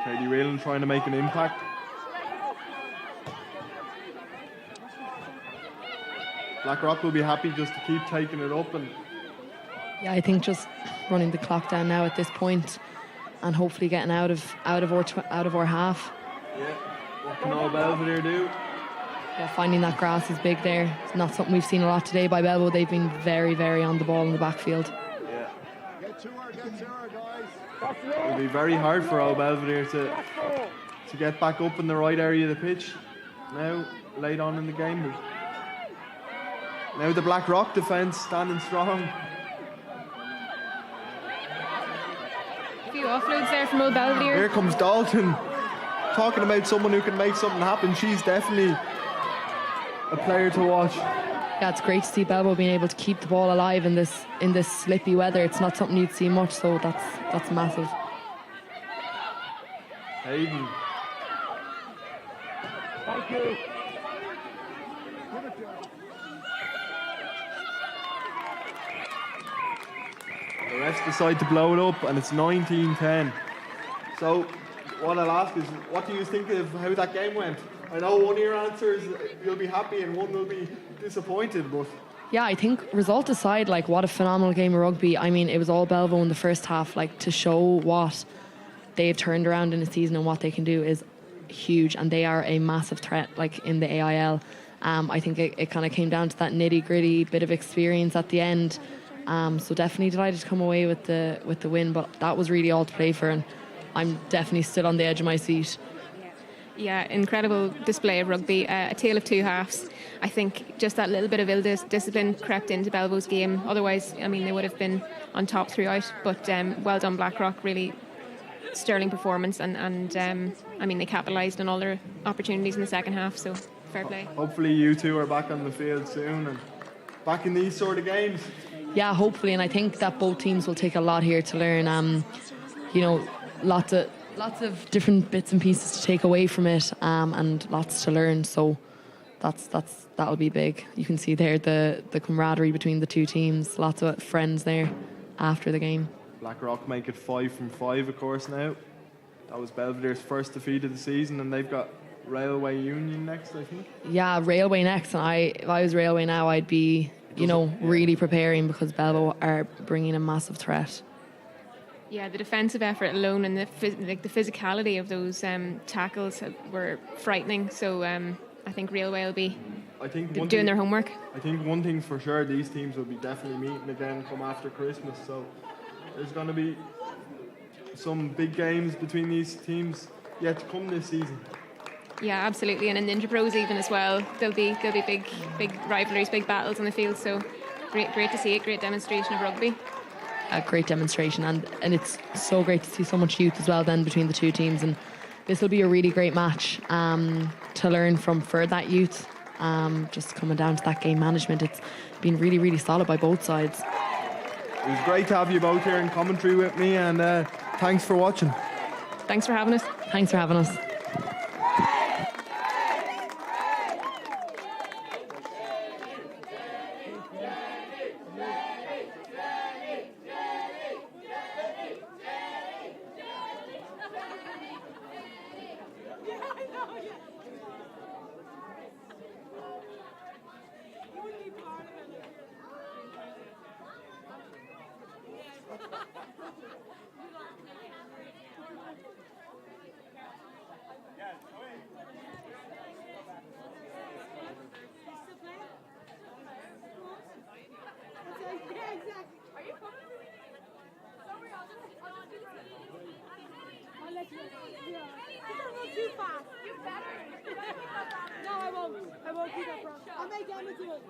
Katie Whelan trying to make an impact. Blackrock will be happy just to keep taking it up, and Yeah, I think just running the clock down now at this point, and hopefully getting out of our half. yeah, what can Old Belvedere do? Yeah, finding that grass is big there. It's not something we've seen a lot today by Belvo. They've been very, very on the ball in the backfield. Yeah. Get to her, guys. It'll be very hard for Old Belvedere to get back up in the right area of the pitch now, late on in the game. But now the Blackrock defence standing strong. A few offloads there from Old Belvedere. Here comes Dalton. Talking about someone who can make something happen. She's definitely a player to watch. Yeah, it's great to see Belvo being able to keep the ball alive in this slippy weather. It's not something you'd see much, so that's massive. Hayden. Thank you. The refs decide to blow it up, and it's 19-10. So, what I'll ask is, what do you think of how that game went? I know one of your answers you'll be happy and one will be disappointed, but Yeah, I think result aside, like, what a phenomenal game of rugby. I mean, it was all Belvo in the first half. Like, to show what they've turned around in a season and what they can do is huge, and they are a massive threat, like, in the AIL. I think it kind of came down to that nitty-gritty bit of experience at the end. So definitely delighted to come away with the win, but that was really all to play for, and I'm definitely still on the edge of my seat. Yeah, incredible display of rugby. A tale of two halves. I think just that little bit of discipline crept into Belvo's game. Otherwise, I mean, they would have been on top throughout. But well done, Blackrock. Really sterling performance, and I mean, they capitalised on all their opportunities in the second half. So fair play. hopefully you two are back on the field soon and back in these sort of games. Yeah, hopefully, and I think that both teams will take a lot here to learn. You know, lots of different bits and pieces to take away from it, and lots to learn. So that'll be big. You can see there the camaraderie between the two teams. Lots of friends there after the game. Blackrock make it 5 from 5, of course, now. That was Belvedere's first defeat of the season, and they've got Railway Union next, I think. Yeah, Railway next, and if I was Railway now, I'd be, really preparing, because Belvo are bringing a massive threat. Yeah, the defensive effort alone and the physicality of those tackles were frightening. So I think Railway will be doing their homework. I think one thing for sure, these teams will be definitely meeting again come after Christmas. So there's going to be some big games between these teams yet to come this season. Yeah, absolutely, and in the Interpros even as well. There'll be big rivalries, big battles on the field. So great to see it. Great demonstration of rugby. A great demonstration, and it's so great to see so much youth as well then between the two teams, and this will be a really great match to learn from for that youth. Just coming down to that game management, it's been really, really solid by both sides. It was great to have you both here in commentary with me, and thanks for watching. Thanks for having us. Thanks for having us. No, I won't keep that from. I'll make Emma do it.